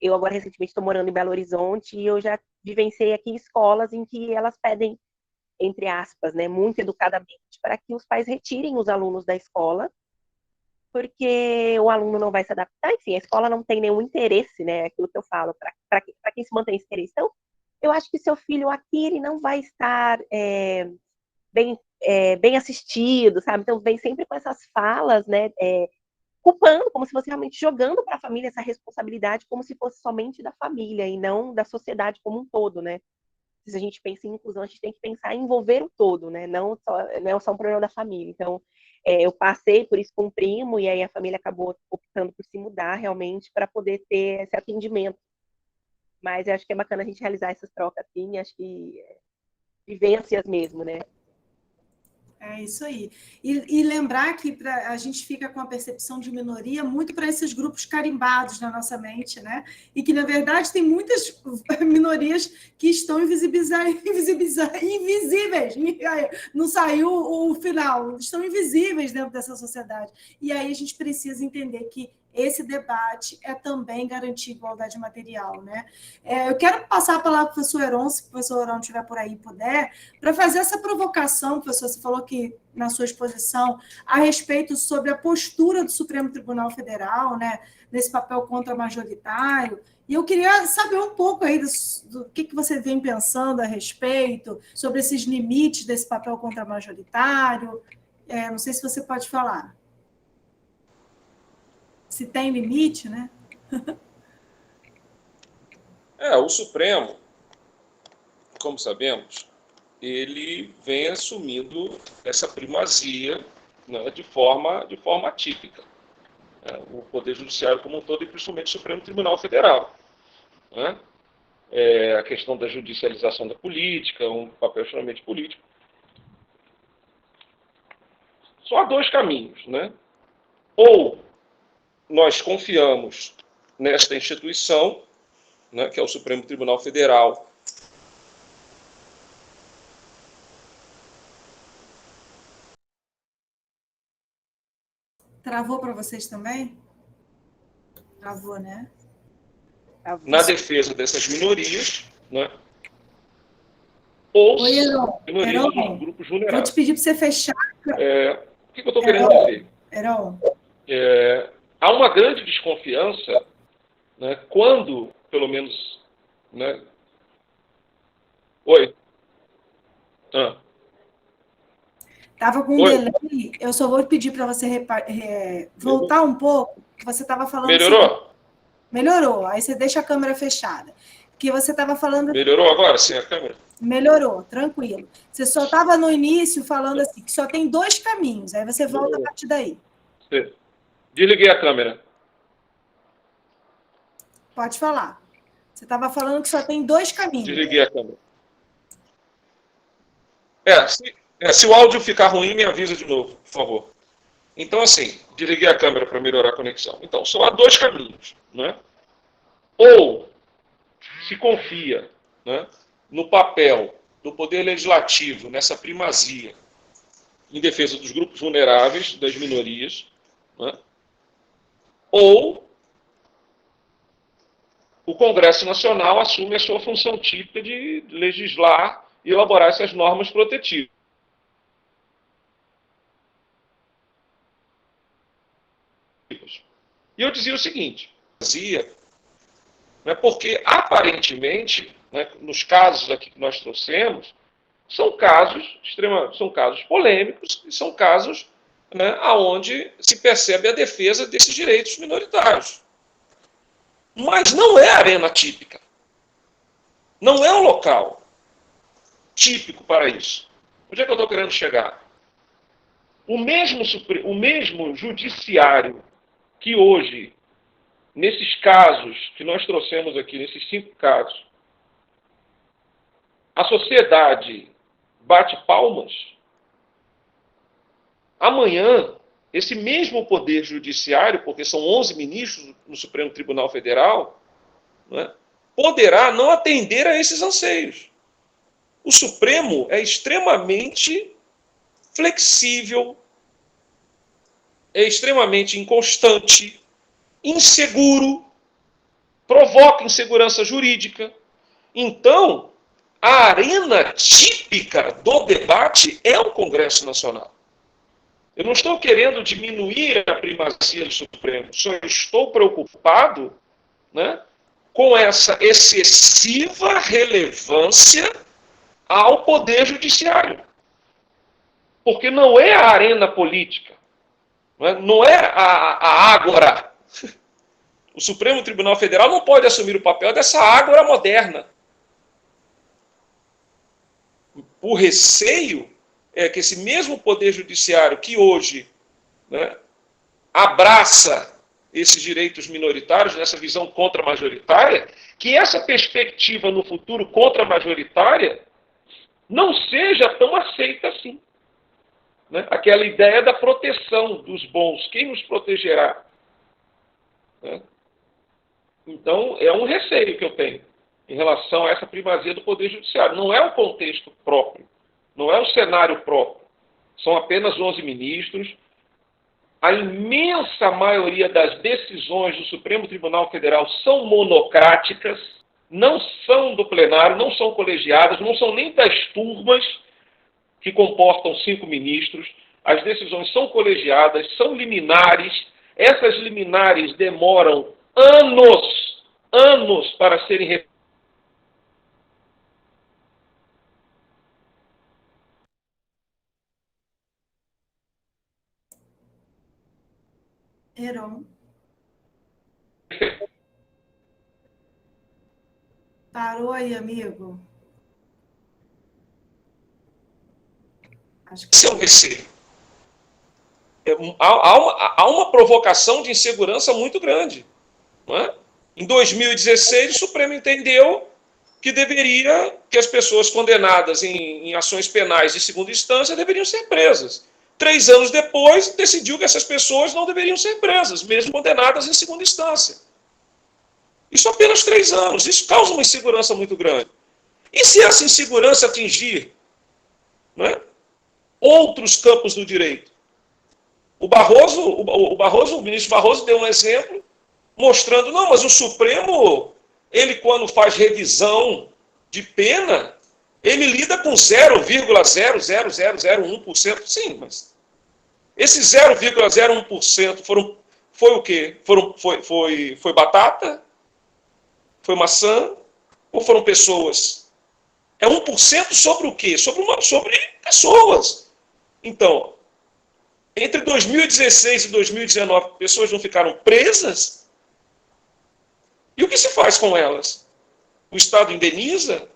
Eu agora recentemente estou morando em Belo Horizonte e eu já vivenciei aqui escolas em que elas pedem, entre aspas, né, muito educadamente, para que os pais retirem os alunos da escola, porque o aluno não vai se adaptar, enfim, a escola não tem nenhum interesse, né, aquilo que eu falo, para quem se mantém esse interesse. Então, eu acho que seu filho aqui, ele não vai estar bem assistido, sabe? Então, vem sempre com essas falas, né, culpando, como se fosse realmente jogando para a família essa responsabilidade, como se fosse somente da família e não da sociedade como um todo, né? Se a gente pensa em inclusão, a gente tem que pensar em envolver o todo, né? Não é só um problema da família. Então, eu passei por isso com um primo, e aí a família acabou optando por se mudar realmente para poder ter esse atendimento. Mas eu acho que é bacana a gente realizar essas trocas assim, acho que vivências mesmo, né? É isso aí. E lembrar que a gente fica com a percepção de minoria muito para esses grupos carimbados na nossa mente, né? E que, na verdade, tem muitas minorias que estão invisíveis. Não saiu o final. Estão invisíveis dentro dessa sociedade. E aí a gente precisa entender que esse debate é também garantir igualdade material, né? Eu quero passar a palavra para o professor Heron, se o professor Heron estiver por aí e puder, para fazer essa provocação, professor, você falou que na sua exposição, a respeito sobre a postura do Supremo Tribunal Federal, né, nesse papel contra-majoritário, e eu queria saber um pouco aí do que você vem pensando a respeito, sobre esses limites desse papel contra-majoritário. Não sei se você pode falar. Se tem limite, né? O Supremo, como sabemos, ele vem assumindo essa primazia, né, de forma atípica. O Poder Judiciário como um todo, e principalmente o Supremo Tribunal Federal. Né? A questão da judicialização da política, um papel extremamente político. Só há dois caminhos, né? Ou nós confiamos nesta instituição, né, que é o Supremo Tribunal Federal, Travou para vocês também? Travou, né? na defesa dessas minorias, né? Ou minorias dos grupos vulneráveis. Vou te pedir para você fechar. O que eu estou querendo dizer? Heron. Há uma grande desconfiança, né, quando, pelo menos... Né? Oi? Estava com um delay, eu só vou pedir para você voltar um pouco, que você estava falando... Melhorou? Assim, melhorou, aí você deixa a câmera fechada. Que você estava falando... Melhorou agora, sim, a câmera? Melhorou, tranquilo. Você só estava no início falando assim, que só tem dois caminhos, aí você volta a partir daí. Desliguei a câmera. Pode falar. Você estava falando que só tem dois caminhos. Desliguei a câmera. Se o áudio ficar ruim, me avisa de novo, por favor. Então, assim, desliguei a câmera para melhorar a conexão. Então, só há dois caminhos, né? Ou se confia, né, no papel do Poder Legislativo, nessa primazia em defesa dos grupos vulneráveis, das minorias, né? Ou o Congresso Nacional assume a sua função típica de legislar e elaborar essas normas protetivas. E eu dizia o seguinte, porque aparentemente, né, nos casos aqui que nós trouxemos, são casos polêmicos e são casos, né, onde se percebe a defesa desses direitos minoritários. Mas não é a arena típica. Não é um local típico para isso. Onde é que eu estou querendo chegar? O mesmo judiciário que hoje, nesses casos que nós trouxemos aqui, nesses 5 casos, a sociedade bate palmas, amanhã, esse mesmo Poder Judiciário, porque são 11 ministros no Supremo Tribunal Federal, né, poderá não atender a esses anseios. O Supremo é extremamente flexível, é extremamente inconstante, inseguro, provoca insegurança jurídica. Então, a arena típica do debate é o Congresso Nacional. Eu não estou querendo diminuir a primazia do Supremo, só estou preocupado, né, com essa excessiva relevância ao Poder Judiciário. Porque não é a arena política, não é a ágora. O Supremo Tribunal Federal não pode assumir o papel dessa ágora moderna. O receio é que esse mesmo Poder Judiciário que hoje, né, abraça esses direitos minoritários, nessa visão contra-majoritária, que essa perspectiva no futuro contra-majoritária não seja tão aceita assim. né? Aquela ideia da proteção dos bons. Quem nos protegerá? Né? Então, é um receio que eu tenho em relação a essa primazia do Poder Judiciário. Não é um contexto próprio, não é um cenário próprio. São apenas 11 ministros. A imensa maioria das decisões do Supremo Tribunal Federal são monocráticas, não são do plenário, não são colegiadas, não são nem das turmas que comportam 5 ministros. As decisões são colegiadas, são liminares. Essas liminares demoram anos para serem Heron. Parou aí, amigo? Acho que... Esse é um receio. Há uma provocação de insegurança muito grande. Não é? Em 2016, o Supremo entendeu que as pessoas condenadas em ações penais de segunda instância deveriam ser presas. 3 anos depois, decidiu que essas pessoas não deveriam ser presas, mesmo condenadas em segunda instância. Isso apenas 3 anos. Isso causa uma insegurança muito grande. E se essa insegurança atingir, não é, outros campos do direito? O ministro Barroso deu um exemplo mostrando, não, mas o Supremo, ele quando faz revisão de pena, ele lida com 0,00001%. Sim, mas esse 0,01% foi o quê? Foi batata? Foi maçã? Ou foram pessoas? É 1% sobre o quê? Sobre pessoas. Então, entre 2016 e 2019, pessoas não ficaram presas? E o que se faz com elas? O Estado indeniza?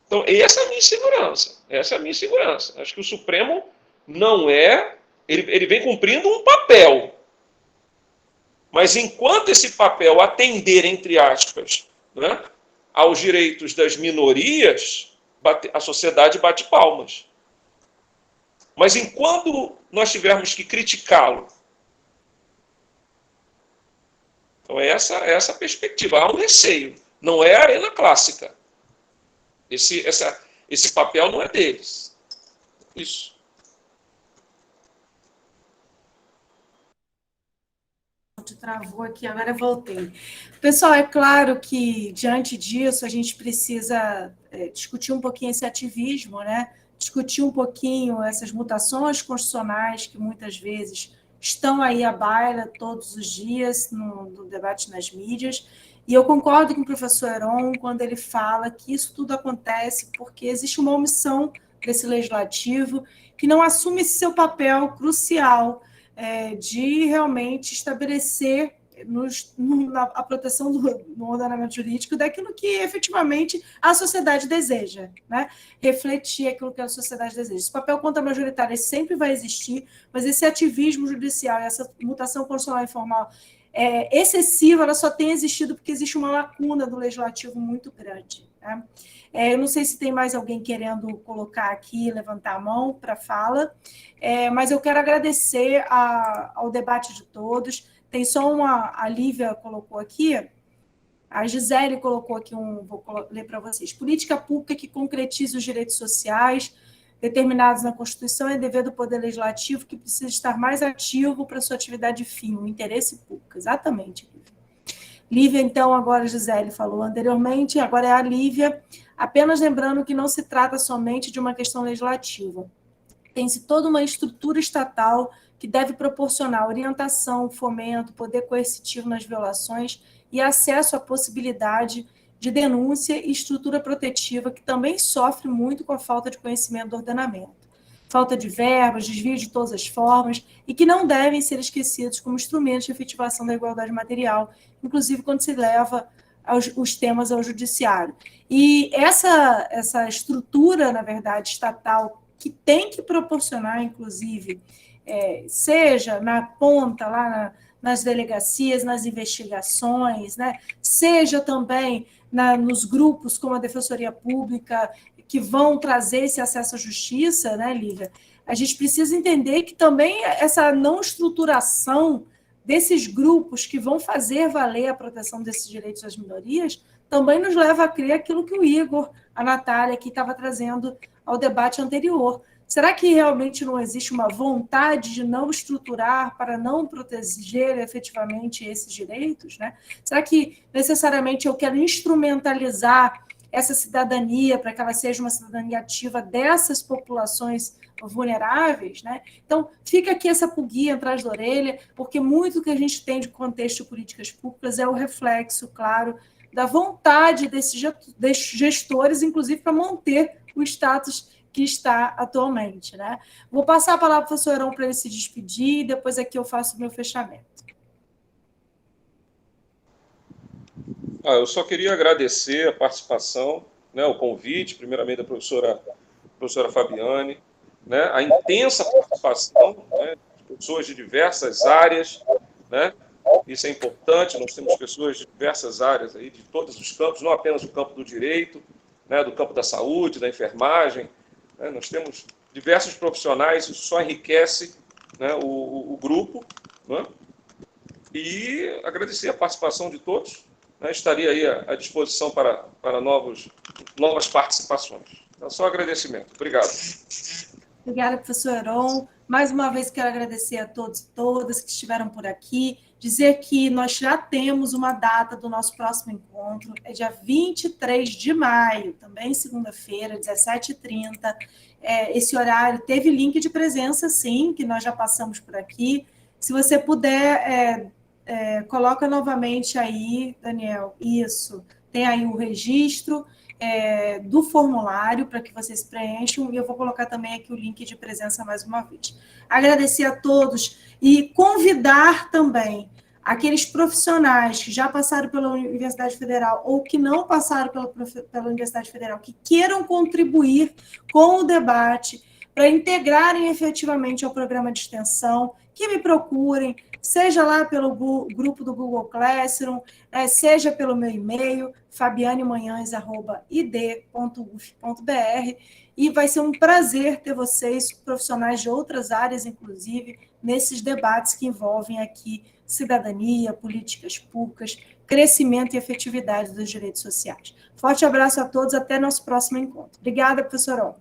Então, essa é a minha insegurança. Essa é a minha insegurança. Acho que o Supremo não é... Ele vem cumprindo um papel. Mas enquanto esse papel atender, entre aspas, né, aos direitos das minorias, a sociedade bate palmas. Mas enquanto nós tivermos que criticá-lo, então essa perspectiva. Há um receio. Não é a arena clássica. Esse papel não é deles. Isso. Travou aqui, agora eu voltei. Pessoal, é claro que, diante disso, a gente precisa discutir um pouquinho esse ativismo, né? Discutir um pouquinho essas mutações constitucionais que muitas vezes estão aí à baila todos os dias no debate nas mídias. E eu concordo com o professor Heron quando ele fala que isso tudo acontece porque existe uma omissão desse legislativo que não assume esse seu papel crucial de realmente estabelecer a proteção no ordenamento jurídico daquilo que efetivamente a sociedade deseja, né? Refletir aquilo que a sociedade deseja. Esse papel contra-majoritário sempre vai existir, mas esse ativismo judicial, essa mutação constitucional informal excessiva, ela só tem existido porque existe uma lacuna do legislativo muito grande, né? Eu não sei se tem mais alguém querendo colocar aqui, levantar a mão para fala, mas eu quero agradecer ao debate de todos. Tem só a Lívia colocou aqui, a Gisele colocou aqui vou ler para vocês. Política pública que concretize os direitos sociais determinados na Constituição é dever do Poder Legislativo que precisa estar mais ativo para sua atividade fim, o interesse público. Exatamente, Lívia. Lívia, então, agora a Gisele falou anteriormente, agora é a Lívia, apenas lembrando que não se trata somente de uma questão legislativa. Tem-se toda uma estrutura estatal que deve proporcionar orientação, fomento, poder coercitivo nas violações e acesso à possibilidade de denúncia e estrutura protetiva que também sofre muito com a falta de conhecimento do ordenamento. Falta de verbas, desvio de todas as formas e que não devem ser esquecidos como instrumentos de efetivação da igualdade material, inclusive quando se leva os temas ao judiciário. E essa estrutura, na verdade, estatal, que tem que proporcionar, inclusive, seja na ponta, lá nas delegacias, nas investigações, né? Seja também nos grupos como a Defensoria Pública, que vão trazer esse acesso à justiça, né, Lívia? A gente precisa entender que também essa não estruturação desses grupos que vão fazer valer a proteção desses direitos das minorias também nos leva a crer aquilo que o Igor, a Natália, aqui estava trazendo ao debate anterior. Será que realmente não existe uma vontade de não estruturar para não proteger efetivamente esses direitos, né? Será que necessariamente eu quero instrumentalizar essa cidadania para que ela seja uma cidadania ativa dessas populações vulneráveis, né? Então, fica aqui essa pulguinha atrás da orelha, porque muito que a gente tem de contexto de políticas públicas é o reflexo, claro, da vontade desses gestores, inclusive para manter o status que está atualmente, né? Vou passar a palavra para o professor Heron para ele se despedir, e depois aqui eu faço o meu fechamento. Eu só queria agradecer a participação, né, o convite, primeiramente da professora Fabiane, né, a intensa participação, né, de pessoas de diversas áreas, né, isso é importante, nós temos pessoas de diversas áreas, aí, de todos os campos, não apenas do campo do direito, né, do campo da saúde, da enfermagem, né, nós temos diversos profissionais, isso só enriquece, né, o grupo, né, e agradecer a participação de todos, né, estaria aí à disposição para novas participações. Então, só agradecimento. Obrigado. Obrigada, professor Heron. Mais uma vez quero agradecer a todos e todas que estiveram por aqui, dizer que nós já temos uma data do nosso próximo encontro, é dia 23 de maio, também segunda-feira, 17h30. Esse horário teve link de presença, sim, que nós já passamos por aqui. Se você puder, coloca novamente aí, Daniel, isso, tem aí o registro do formulário para que vocês preencham, e eu vou colocar também aqui o link de presença mais uma vez. Agradecer a todos e convidar também aqueles profissionais que já passaram pela Universidade Federal ou que não passaram pela Universidade Federal, que queiram contribuir com o debate para integrarem efetivamente ao programa de extensão, que me procurem, seja lá pelo grupo do Google Classroom, seja pelo meu e-mail, fabianemanhães@id.uf.br, e vai ser um prazer ter vocês, profissionais de outras áreas, inclusive, nesses debates que envolvem aqui cidadania, políticas públicas, crescimento e efetividade dos direitos sociais. Forte abraço a todos, até nosso próximo encontro. Obrigada, professor On.